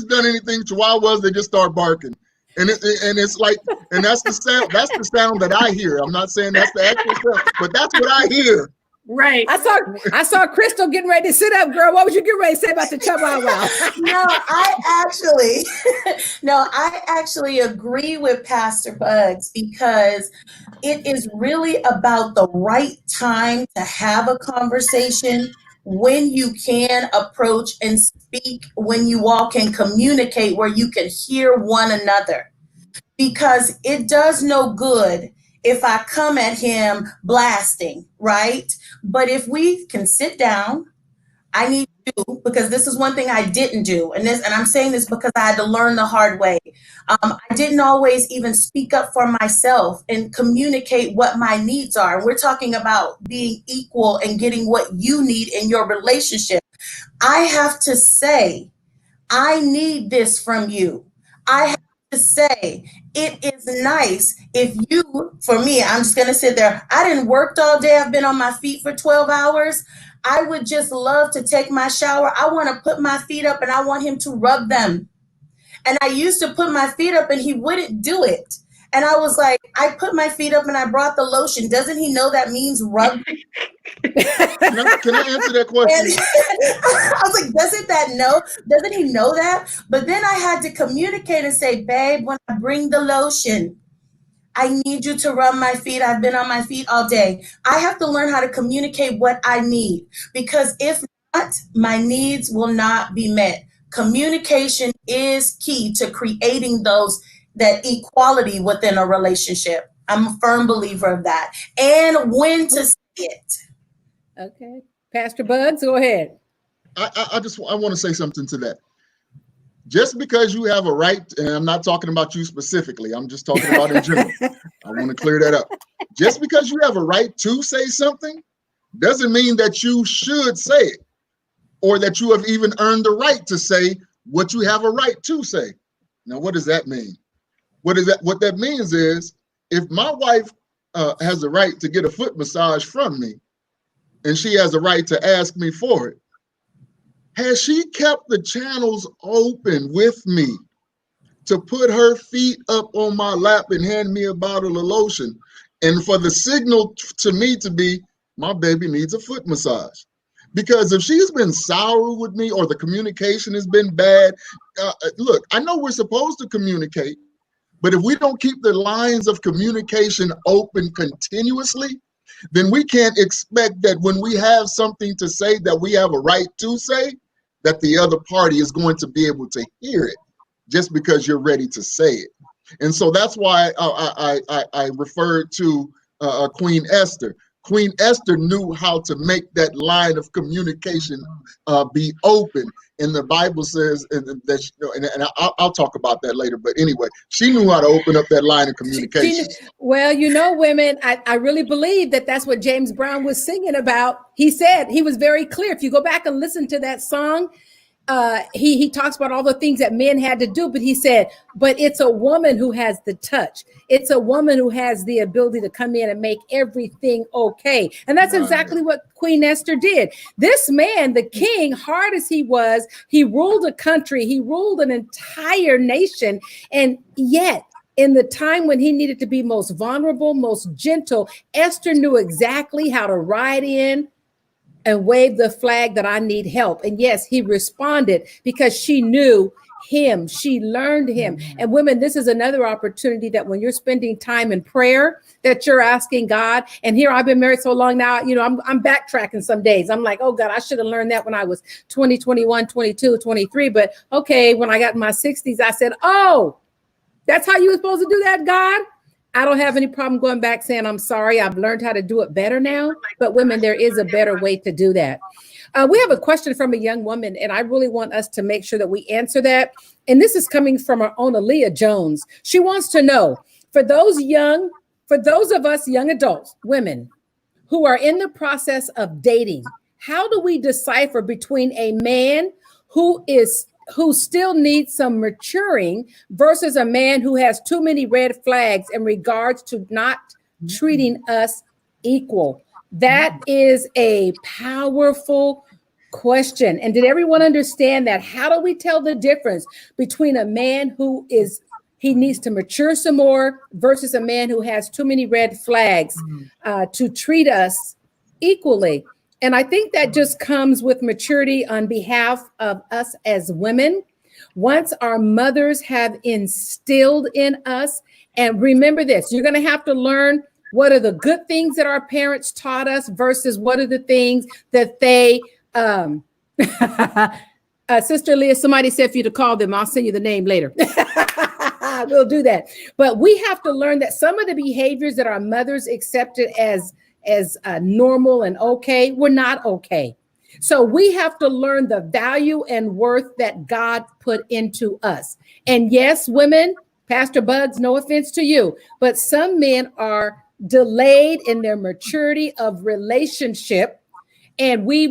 done anything, Chihuahuas, they just start barking. And it's like, and that's the sound that I hear. I'm not saying that's the actual sound, but that's what I hear. Right. I saw Crystal getting ready to sit up, girl. What was you getting ready to say about the Chihuahua? I actually agree with Pastor Bugs, because it is really about the right time to have a conversation, when you can approach and speak, when you all can communicate, where you can hear one another, because it does no good if I come at him blasting, right? But if we can sit down, I need to, because this is one thing I didn't do. And I'm saying this because I had to learn the hard way. I didn't always even speak up for myself and communicate what my needs are. And we're talking about being equal and getting what you need in your relationship. I have to say, I need this from you. I have to say, it is nice if you, for me, I'm just going to sit there. I didn't work all day. I've been on my feet for 12 hours. I would just love to take my shower. I want to put my feet up and I want him to rub them. And I used to put my feet up and he wouldn't do it. And I was like, I put my feet up and I brought the lotion. Doesn't he know that means rub? Can I answer that question? I was like, doesn't he know that? But then I had to communicate and say, babe, when I bring the lotion, I need you to rub my feet. I've been on my feet all day. I have to learn how to communicate what I need, because if not, my needs will not be met. Communication is key to creating that equality within a relationship. I'm a firm believer of that. And when to say it. Okay. Pastor Bugs, go ahead. I want to say something to that. Just because you have a right, and I'm not talking about you specifically, I'm just talking about in general. I want to clear that up. Just because you have a right to say something doesn't mean that you should say it, or that you have even earned the right to say what you have a right to say. Now, what does that mean? What that means is, if my wife has a right to get a foot massage from me, and she has a right to ask me for it, has she kept the channels open with me to put her feet up on my lap and hand me a bottle of lotion, and for the signal to me to be, my baby needs a foot massage? Because if she's been sour with me, or the communication has been bad, look, I know we're supposed to communicate, but if we don't keep the lines of communication open continuously, then we can't expect that when we have something to say that we have a right to say, that the other party is going to be able to hear it just because you're ready to say it. And so that's why I referred to Queen Esther. Queen Esther knew how to make that line of communication be open. And the Bible says, and I'll talk about that later. But anyway, she knew how to open up that line of communication. Well, you know, women, I really believe that that's what James Brown was singing about. He said, he was very clear. If you go back and listen to that song, he talks about all the things that men had to do, but he said, but it's a woman who has the touch. It's a woman who has the ability to come in and make everything okay. And that's exactly what Queen Esther did. This man, the king, hard as he was, he ruled a country, he ruled an entire nation. And yet, in the time when he needed to be most vulnerable, most gentle, Esther knew exactly how to ride in and wave the flag that I need help. And yes, he responded because she knew him. She learned him. And women, this is another opportunity that when you're spending time in prayer, that you're asking God. And here I've been married so long now, you know, I'm backtracking some days. I'm like, oh God, I should have learned that when I was 20, 21, 22, 23. But okay, when I got in my 60s, I said, oh, that's how you were supposed to do that, God? I don't have any problem going back saying, I'm sorry, I've learned how to do it better now. But women, there is a better way to do that. We have a question from a young woman, and I really want us to make sure that we answer that. And this is coming from our own Aaliyah Jones. She wants to know, for those of us young adults, women, who are in the process of dating, how do we decipher between a man who still needs some maturing versus a man who has too many red flags in regards to not treating us equal? That is a powerful question. And did everyone understand that? How do we tell the difference between a man who needs to mature some more versus a man who has too many red flags to treat us equally? And I think that just comes with maturity on behalf of us as women. Once our mothers have instilled in us, and remember this, you're going to have to learn what are the good things that our parents taught us versus what are the things that they, Sister Leah, somebody said for you to call them. I'll send you the name later. We'll do that. But we have to learn that some of the behaviors that our mothers accepted as normal and okay, were not okay. So we have to learn the value and worth that God put into us. And yes, women, Pastor Bugs, no offense to you, but some men are delayed in their maturity of relationship, and we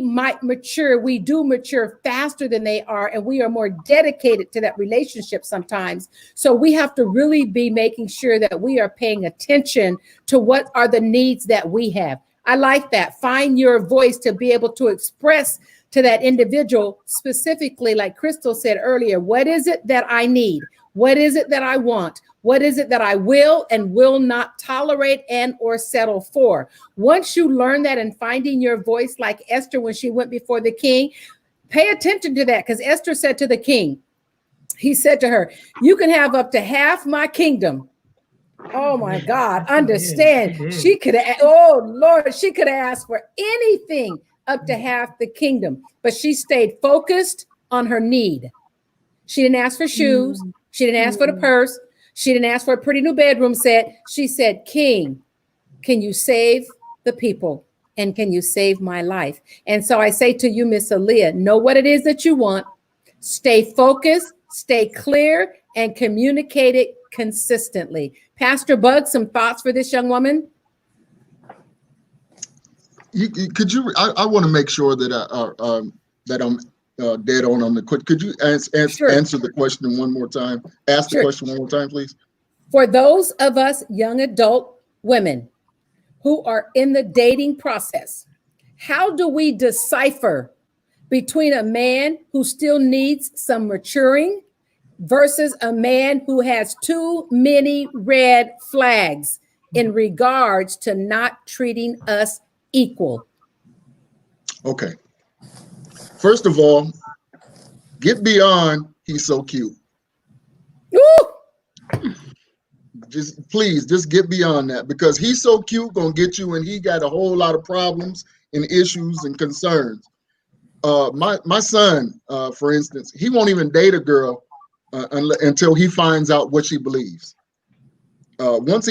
do mature faster than they are, and we are more dedicated to that relationship sometimes. So we have to really be making sure that we are paying attention to what are the needs that we have. I like that. Find your voice to be able to express to that individual specifically, like Crystal said earlier, what is it that I need? What is it that I want? What is it that I will and will not tolerate and or settle for? Once you learn that and finding your voice, like Esther when she went before the king, pay attention to that, because Esther said to the king, he said to her, you can have up to half my kingdom. Oh my God, understand. She could have, oh Lord, she could have asked for anything up to half the kingdom, but she stayed focused on her need. She didn't ask for shoes. She didn't ask for the purse. She didn't ask for a pretty new bedroom set. She said, King, can you save the people? And can you save my life? And so I say to you, Miss Aaliyah, know what it is that you want. Stay focused, stay clear, and communicate it consistently. Pastor Bug, some thoughts for this young woman? I want to make sure that that I'm dead on the quick. Could you answer the question one more time? Ask the question one more time, please. For those of us young adult women who are in the dating process, how do we decipher between a man who still needs some maturing versus a man who has too many red flags in regards to not treating us equal? Okay. First of all, get beyond he's so cute. Ooh! Just get beyond that, because he's so cute gonna get you and he got a whole lot of problems and issues and concerns. my son, for instance, he won't even date a girl until he finds out what she believes. Once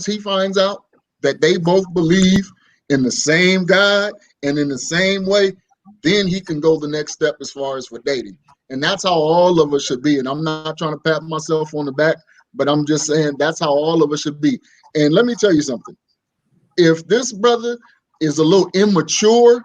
he finds out that they both believe in the same God and in the same way, then he can go the next step as far as for dating. And that's how all of us should be. And I'm not trying to pat myself on the back, but I'm just saying that's how all of us should be. And let me tell you something. If this brother is a little immature,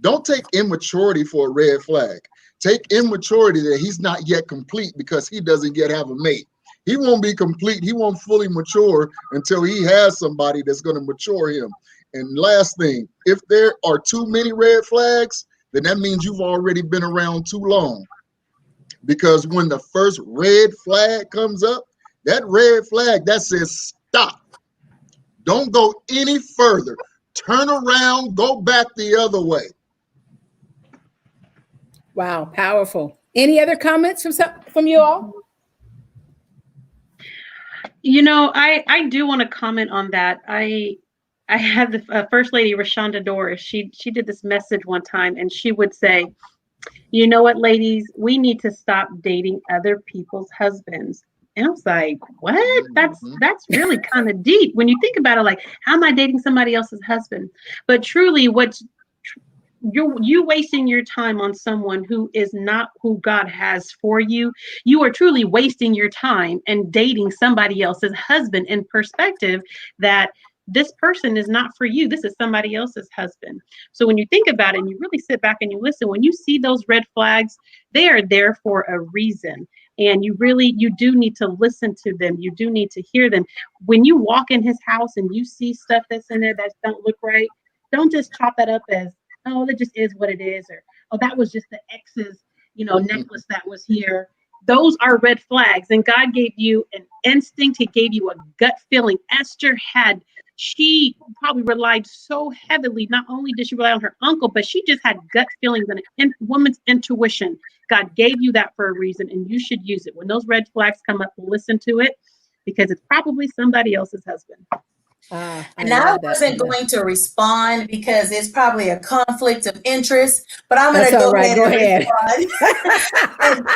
don't take immaturity for a red flag. Take immaturity that he's not yet complete because he doesn't yet have a mate. He won't be complete. He won't fully mature until he has somebody that's going to mature him. And last thing, if there are too many red flags, then that means you've already been around too long. Because when the first red flag comes up, that red flag that says stop. Don't go any further. Turn around, go back the other way. Wow, powerful. Any other comments from you all? You know, I do want to comment on that. I had the First Lady Rashonda Doris. She did this message one time, and she would say, you know what, ladies, we need to stop dating other people's husbands. And I was like, what? That's really kind of deep when you think about it. Like, how am I dating somebody else's husband? But truly, you wasting your time on someone who is not who God has for you. You are truly wasting your time and dating somebody else's husband in perspective that this person is not for you. This is somebody else's husband. So when you think about it and you really sit back and you listen, when you see those red flags, they are there for a reason. And you do need to listen to them. You do need to hear them. When you walk in his house and you see stuff that's in there that don't look right, don't just chop that up as, oh, that just is what it is. Or, oh, that was just the ex's, necklace that was here. Those are red flags. And God gave you an instinct. He gave you a gut feeling. Esther she probably relied so heavily. Not only did she rely on her uncle, but she just had gut feelings and a woman's intuition. God gave you that for a reason, and you should use it. When those red flags come up, listen to it, because it's probably somebody else's husband. And I wasn't going to respond because it's probably a conflict of interest, but I'm going to go ahead and respond. And,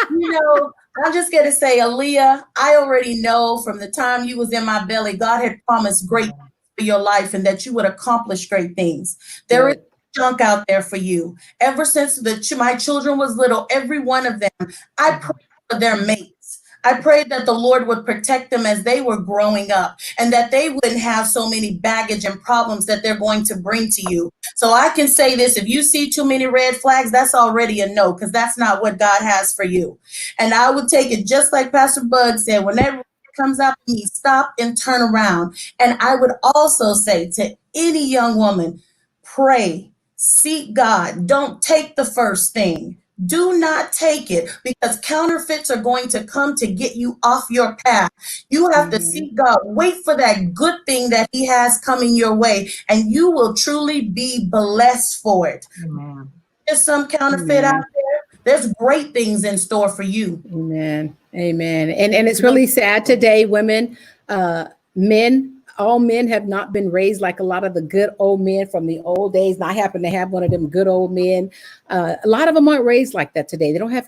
I'm just going to say, Aaliyah, I already know from the time you was in my belly, God had promised great things for your life and that you would accomplish great things. There is junk out there for you. Ever since my children was little, every one of them, I prayed for their mates. I prayed that the Lord would protect them as they were growing up and that they wouldn't have so many baggage and problems that they're going to bring to you. So I can say this, if you see too many red flags, that's already a no, because that's not what God has for you. And I would take it just like Pastor Bug said, whenever it comes out to me, stop and turn around. And I would also say to any young woman, pray, seek God, don't take the first thing. Do not take it, because counterfeits are going to come to get you off your path. You have to seek God. Wait for that good thing that he has coming your way, and you will truly be blessed for it. Amen. There's some counterfeit out there. There's great things in store for you. Amen. Amen. And it's really sad today, women, all men have not been raised like a lot of the good old men from the old days. And I happen to have one of them good old men. A lot of them aren't raised like that today. They don't have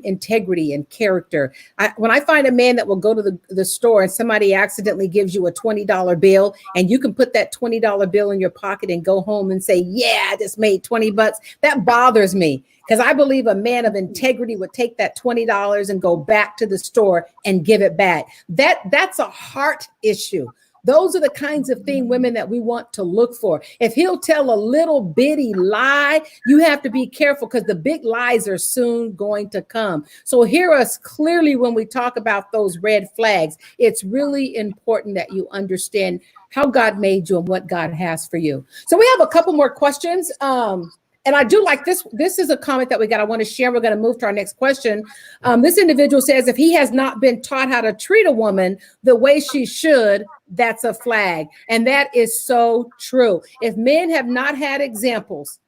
integrity and character. When I find a man that will go to the store and somebody accidentally gives you a $20 bill and you can put that $20 bill in your pocket and go home and say, yeah, I just made $20, that bothers me. Because I believe a man of integrity would take that $20 and go back to the store and give it back. That's a heart issue. Those are the kinds of things, women, that we want to look for. If he'll tell a little bitty lie, you have to be careful, because the big lies are soon going to come. So hear us clearly when we talk about those red flags. It's really important that you understand how God made you and what God has for you. So we have a couple more questions. And I do like this. This is a comment that we got. I want to share. We're going to move to our next question. This individual says, if he has not been taught how to treat a woman the way she should, that's a flag. And that is so true. If men have not had examples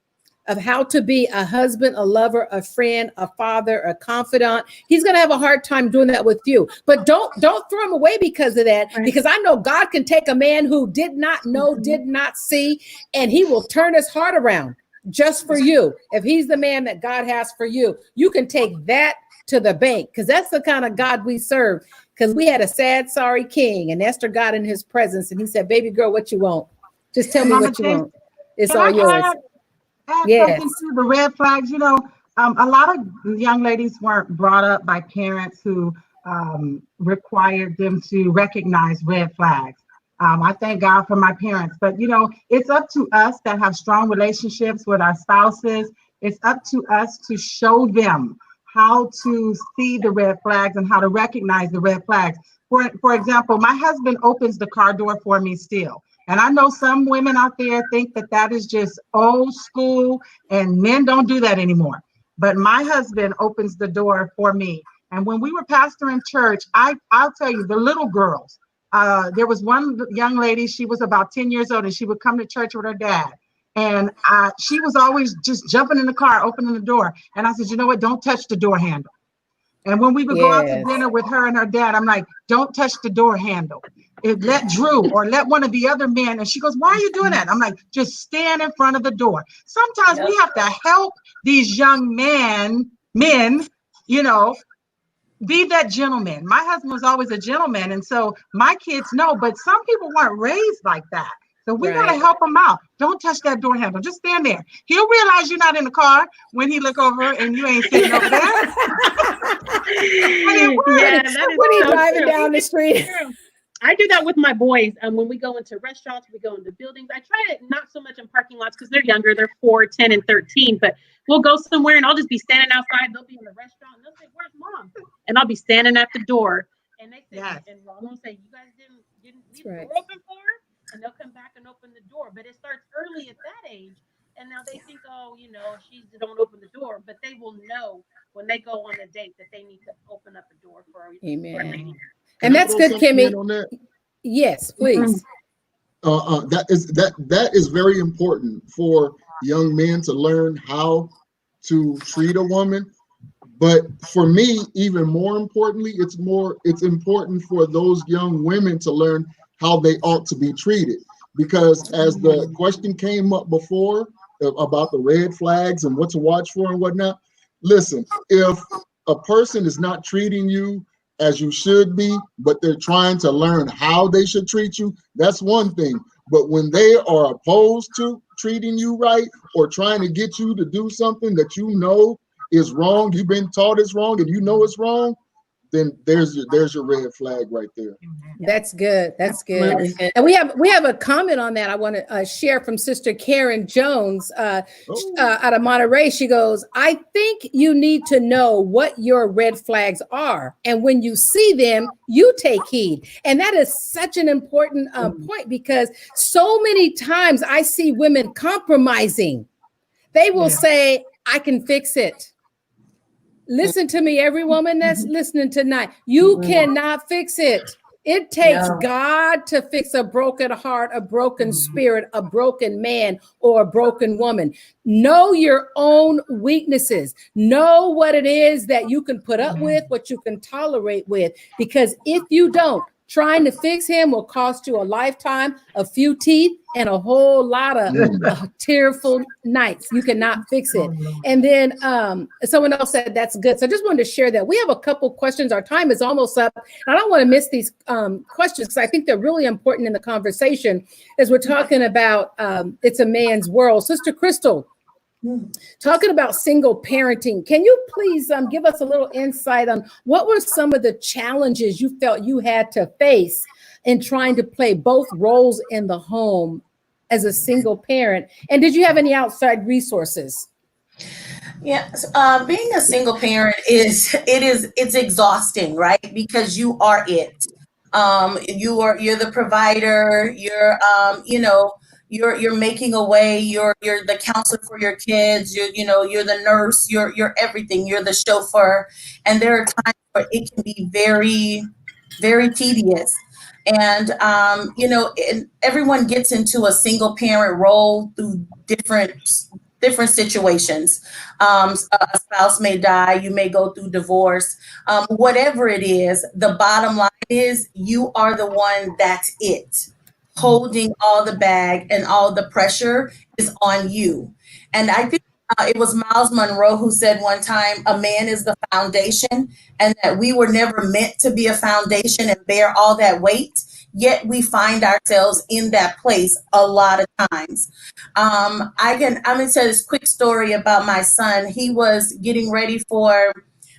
of how to be a husband, a lover, a friend, a father, a confidant, he's going to have a hard time doing that with you. But don't throw him away because of that, because I know God can take a man who did not know, did not see, and he will turn his heart around. just for you. If he's the man that God has for you, you can take that to the bank, because that's the kind of God we serve. Because we had a sad, sorry king, and Esther got in his presence, and he said, baby girl, what you want? Just tell me what you want. It's all yours. Add Yes. something to the red flags. You know, a lot of young ladies weren't brought up by parents who required them to recognize red flags. I thank God for my parents, but you know, it's up to us that have strong relationships with our spouses. It's up to us to show them how to see the red flags and how to recognize the red flags. For example, my husband opens the car door for me still. And I know some women out there think that that is just old school and men don't do that anymore. But my husband opens the door for me. And when we were pastoring church, I'll tell you, the little girls, there was one young lady, she was about 10 years old, and she would come to church with her dad. And she was always just jumping in the car, opening the door. And I said, you know what? Don't touch the door handle. And when we would go out to dinner with her and her dad, I'm like, don't touch the door handle. Let Drew or let one of the other men. And she goes, why are you doing that? I'm like, just stand in front of the door. Sometimes we have to help these young men, you know, be that gentleman. My husband was always a gentleman. And so my kids know, but some people weren't raised like that. So we got to help them out. Don't touch that door handle. Just stand there. He'll realize you're not in the car when he look over and you ain't sitting over there. When he's driving down the street. I do that with my boys. When we go into restaurants, we go into buildings. I try it not so much in parking lots because they're younger. They're 4, 10, and 13. But we'll go somewhere and I'll just be standing outside. They'll be in the restaurant and they'll say, "Where's mom?" And I'll be standing at the door. And they say, and Ron will say, "You guys didn't leave the door open for her?" And they'll come back and open the door. But it starts early at that age. And now they think, oh, you know, she don't open the door. But they will know when they go on a date that they need to open up a door for a lady. And that's good, Kimmy. Yes, please. That is very important for young men to learn how to treat a woman. But for me, even more importantly, it's important for those young women to learn how they ought to be treated. Because as the question came up before about the red flags and what to watch for and whatnot, listen, if a person is not treating you as you should be, but they're trying to learn how they should treat you, that's one thing. But when they are opposed to treating you right or trying to get you to do something that you know is wrong, you've been taught is wrong, and you know it's wrong, then there's your red flag right there. That's good. That's good. And we have a comment on that I want to share from Sister Karen Jones out of Monterey. She goes, I think you need to know what your red flags are. And when you see them, you take heed. And that is such an important point, because so many times I see women compromising. They will say, I can fix it. Listen to me, every woman that's listening tonight. You cannot fix it. It takes God to fix a broken heart, a broken spirit, a broken man, or a broken woman. Know your own weaknesses. Know what it is that you can put up with, what you can tolerate with. Because if you don't, trying to fix him will cost you a lifetime, a few teeth, and a whole lot of tearful nights. You cannot fix it. And then someone else said that's good. So I just wanted to share that. We have a couple questions. Our time is almost up. I don't want to miss these questions because I think they're really important in the conversation as we're talking about it's a man's world. Sister Crystal, talking about single parenting, can you please give us a little insight on what were some of the challenges you felt you had to face in trying to play both roles in the home as a single parent? And did you have any outside resources? Yes, being a single parent it's exhausting, right? Because you are it. You're the provider. You're making a way. You're the counselor for your kids. You're the nurse. You're everything. You're the chauffeur. And there are times where it can be very, very tedious. And and everyone gets into a single parent role through different situations. A spouse may die, you may go through divorce, whatever it is, the bottom line is you are the one that's it. Holding all the bag and all the pressure is on you. And I think it was Miles Monroe who said one time, a man is the foundation, and that we were never meant to be a foundation and bear all that weight. Yet we find ourselves in that place a lot of times. I'm going to tell this quick story about my son. He was getting ready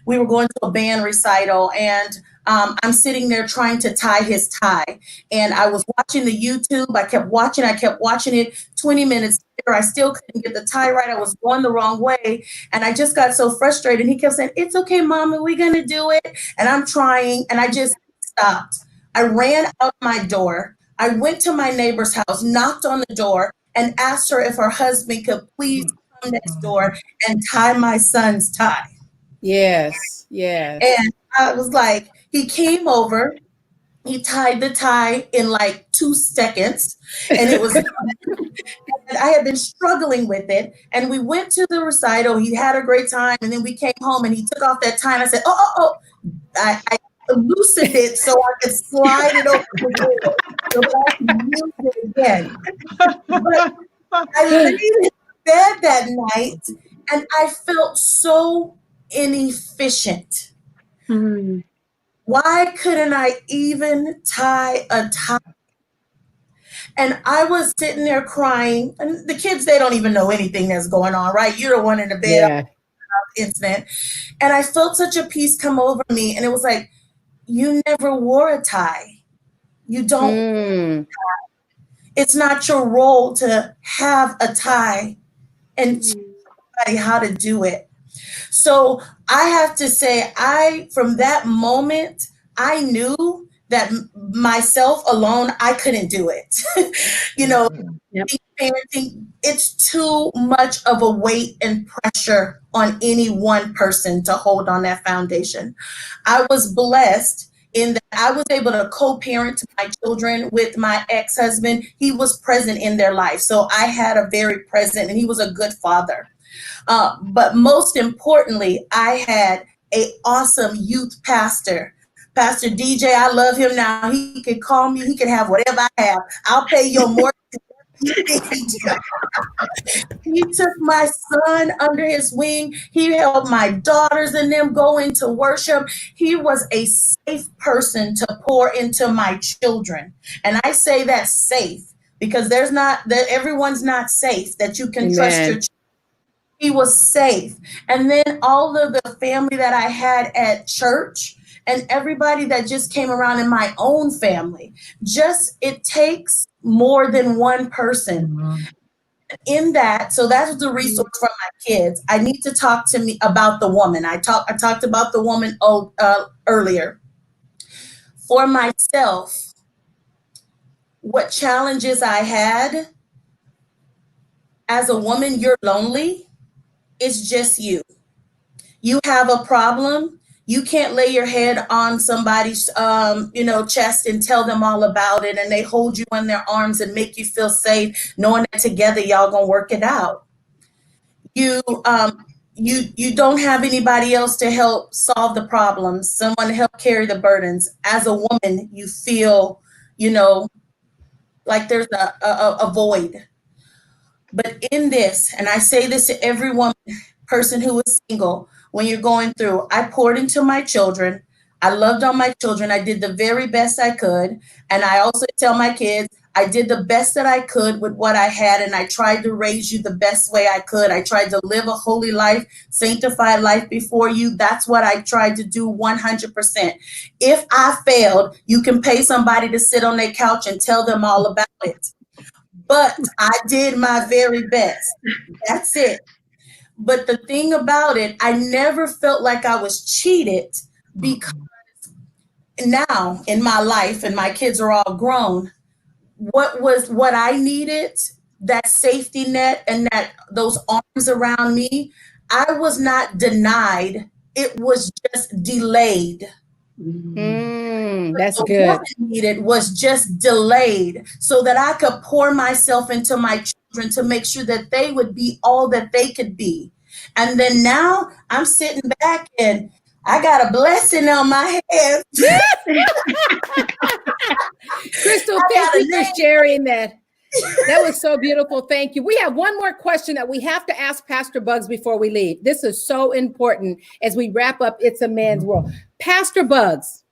we were going to a band recital, and I'm sitting there trying to tie his tie. And I was watching the YouTube. I kept watching it. 20 minutes later, I still couldn't get the tie right. I was going the wrong way. And I just got so frustrated. He kept saying, "It's okay, Mama, we're going to do it." And I'm trying, and I just stopped. I ran out my door. I went to my neighbor's house, knocked on the door, and asked her if her husband could please come next door and tie my son's tie. Yes, yes. And I was like, he came over, he tied the tie in like 2 seconds, and it was, and I had been struggling with it. And we went to the recital. He had a great time, and then we came home, and he took off that tie, and I said, I loosened it so I could slide it over the door so that I could use it again. But I laid in bed that night, and I felt so inefficient. Mm-hmm. Why couldn't I even tie a tie? And I was sitting there crying, and the kids, they don't even know anything that's going on, right? You're the one in the bed incident. And I felt such a peace come over me, and it was like, you never wore a tie. You don't. It's not your role to have a tie and teach somebody how to do it. So I have to say, from that moment, I knew that myself alone, I couldn't do it. Parenting, it's too much of a weight and pressure on any one person to hold on that foundation. I was blessed in that I was able to co-parent my children with my ex-husband. He was present in their life. So I had a very present, and he was a good father. But most importantly, I had an awesome youth pastor. Pastor DJ, I love him now. He could call me. He could have whatever I have. I'll pay your mortgage. He took my son under his wing. He helped my daughters and them go into worship. He was a safe person to pour into my children. And I say that's safe because everyone's not safe that you can trust your children. He was safe. And then all of the family that I had at church and everybody that just came around in my own family, it takes more than one person in that. So that's the resource for my kids. I need to talk to me about the woman. I talked about the woman earlier. For myself, what challenges I had as a woman, you're lonely. It's just you. You have a problem. You can't lay your head on somebody's, chest and tell them all about it. And they hold you in their arms and make you feel safe, knowing that together y'all gonna work it out. You don't have anybody else to help solve the problems, someone to help carry the burdens. As a woman, you feel, like there's a void. But in this, and I say this to every person who is single, when you're going through, I poured into my children. I loved on my children. I did the very best I could. And I also tell my kids, I did the best that I could with what I had. And I tried to raise you the best way I could. I tried to live a holy life, sanctified life before you. That's what I tried to do 100%. If I failed, you can pay somebody to sit on their couch and tell them all about it. But I did my very best. That's it. But the thing about it, I never felt like I was cheated because now in my life, and my kids are all grown, what I needed, that safety net and those arms around me, I was not denied. It was just delayed. That's so good. What I needed was just delayed so that I could pour myself into my children to make sure that they would be all that they could be. And then now I'm sitting back and I got a blessing on my head. Crystal, thank you for sharing that. That was so beautiful. Thank you. We have one more question that we have to ask Pastor Bugs before we leave. This is so important as we wrap up It's a Man's World. Pastor Bugs,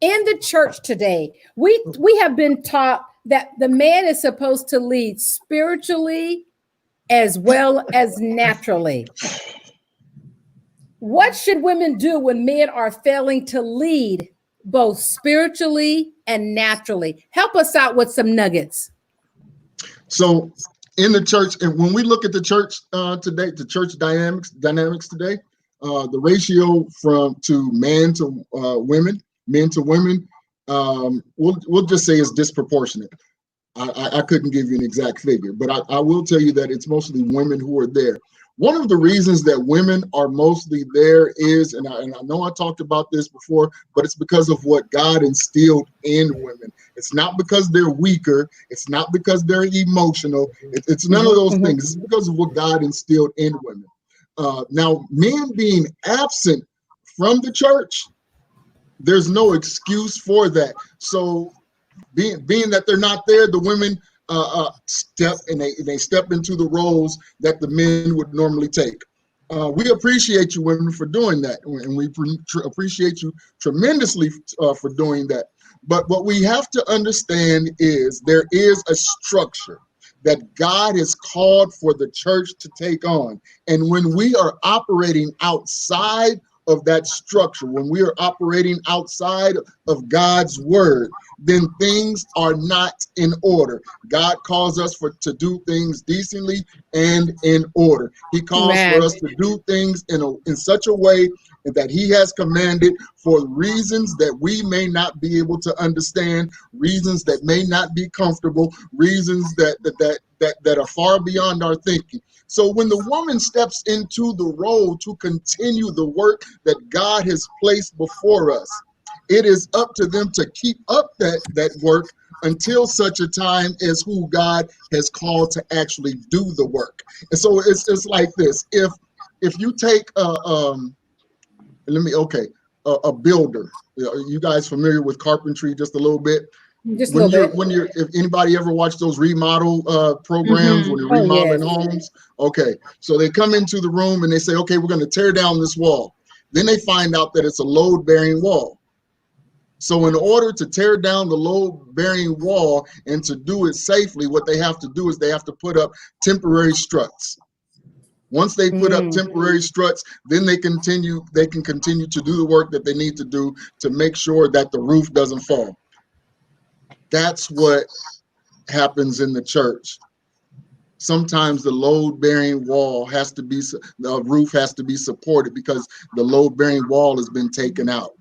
in the church today, we have been taught that the man is supposed to lead spiritually as well as naturally. What should women do when men are failing to lead both spiritually and naturally? Help us out with some nuggets. So in the church, and when we look at the church today, the church dynamics today, the ratio to men to women, we'll just say is disproportionate. I couldn't give you an exact figure, but I will tell you that it's mostly women who are there. One of the reasons that women are mostly there is, and I know I talked about this before, but it's because of what God instilled in women. It's not because they're weaker. It's not because they're emotional. It's none of those things. It's because of what God instilled in women. Now, men being absent from the church, there's no excuse for that. So being that they're not there, the women they step into the roles that the men would normally take. We appreciate you women for doing that, and we appreciate you tremendously for doing that. But what we have to understand is there is a structure that God has called for the church to take on. And when we are operating outside of that structure, when we are operating outside of God's word, then things are not in order. God calls us to do things decently and in order. He calls for us to do things in such a way that he has commanded for reasons that we may not be able to understand, reasons that may not be comfortable, reasons that are far beyond our thinking. So when the woman steps into the role to continue the work that God has placed before us, it is up to them to keep up that work until such a time as who God has called to actually do the work. And so it's like this. If you take a builder, you guys familiar with carpentry just a little bit? Just a little bit. If anybody ever watched those remodel programs when they're remodeling homes, okay, so they come into the room and they say, okay, we're going to tear down this wall. Then they find out that it's a load-bearing wall. So in order to tear down the load-bearing wall and to do it safely, what they have to do is they have to put up temporary struts. Once they put up temporary struts, then they can continue to do the work that they need to do to make sure that the roof doesn't fall. That's what happens in the church. Sometimes the load-bearing wall the roof has to be supported because the load-bearing wall has been taken out.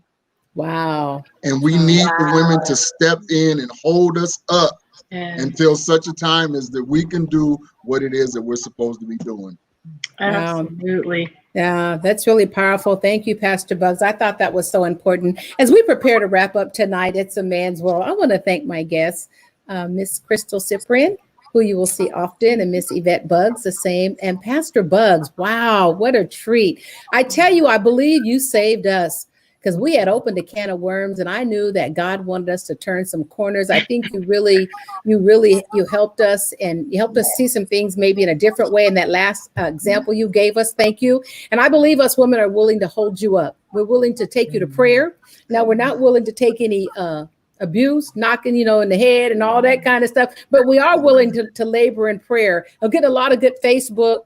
Wow. And we need the women to step in and hold us up until such a time as that we can do what it is that we're supposed to be doing. Absolutely. Wow. Yeah, that's really powerful. Thank you, Pastor Bugs. I thought that was so important. As we prepare to wrap up tonight, It's a Man's World, I want to thank my guests, Miss Crystal Cyprian, who you will see often, and Miss Yvette Bugs, the same, and Pastor Bugs. Wow, what a treat. I tell you, I believe you saved us, because we had opened a can of worms, and I knew that God wanted us to turn some corners. I think you helped us, and you helped us see some things maybe in a different way in that last example you gave us. Thank you. And I believe us women are willing to hold you up. We're willing to take you to prayer. Now, we're not willing to take any abuse, knocking, in the head and all that kind of stuff. But we are willing to labor in prayer. I'll get a lot of good Facebook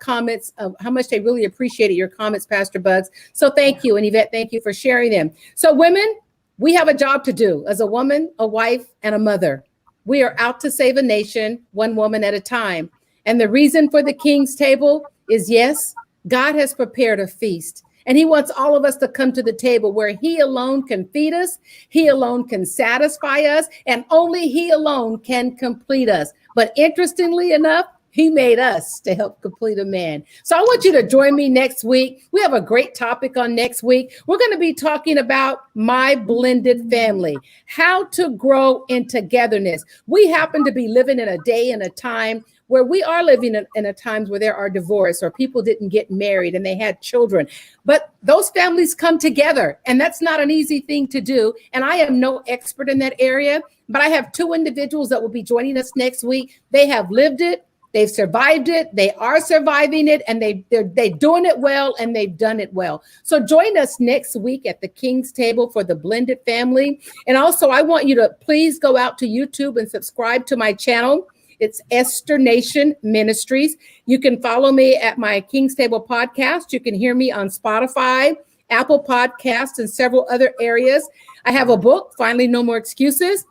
comments of how much they really appreciated your comments, Pastor Bugs. So thank you. And Yvette, thank you for sharing them. So women, we have a job to do as a woman, a wife, and a mother. We are out to save a nation, one woman at a time. And the reason for the King's table is, yes, God has prepared a feast. And he wants all of us to come to the table where he alone can feed us, he alone can satisfy us, and only he alone can complete us. But interestingly enough, He made us to help complete a man. So I want you to join me next week. We have a great topic on next week. We're going to be talking about my blended family, how to grow in togetherness. We happen to be living in a day and a time where we are living in a times where there are divorce or people didn't get married and they had children. But those families come together, and that's not an easy thing to do. And I am no expert in that area, but I have 2 individuals that will be joining us next week. They have lived it. They've survived it. They are surviving it, and they're doing it well, and they've done it well. So join us next week at the King's Table for the blended family. And also, I want you to please go out to YouTube and subscribe to my channel. It's Esther Nation Ministries. You can follow me at my King's Table podcast. You can hear me on Spotify, Apple Podcasts, and several other areas. I have a book, Finally No More Excuses.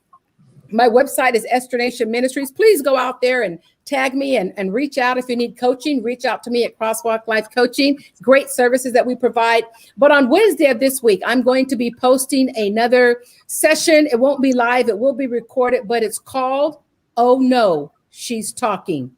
My website is Esther Nation Ministries. Please go out there and tag me and reach out. If you need coaching, reach out to me at Crosswalk Life Coaching. Great services that we provide. But on Wednesday of this week, I'm going to be posting another session. It won't be live. It will be recorded, but it's called, Oh No, She's Talking.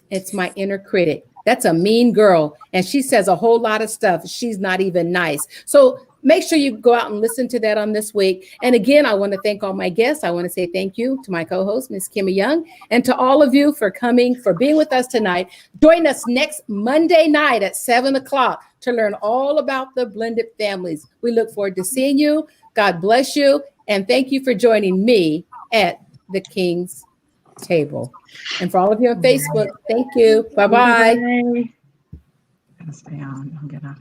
It's my inner critic. That's a mean girl. And she says a whole lot of stuff. She's not even nice. So make sure you go out and listen to that on this week. And again, I want to thank all my guests. I want to say thank you to my co-host, Miss Kimmy Young, and to all of you for coming, for being with us tonight. Join us next Monday night at 7:00 to learn all about the blended families. We look forward to seeing you. God bless you. And thank you for joining me at the King's Table. And for all of you on Facebook, thank you. Bye-bye. Stay on. I'll get out.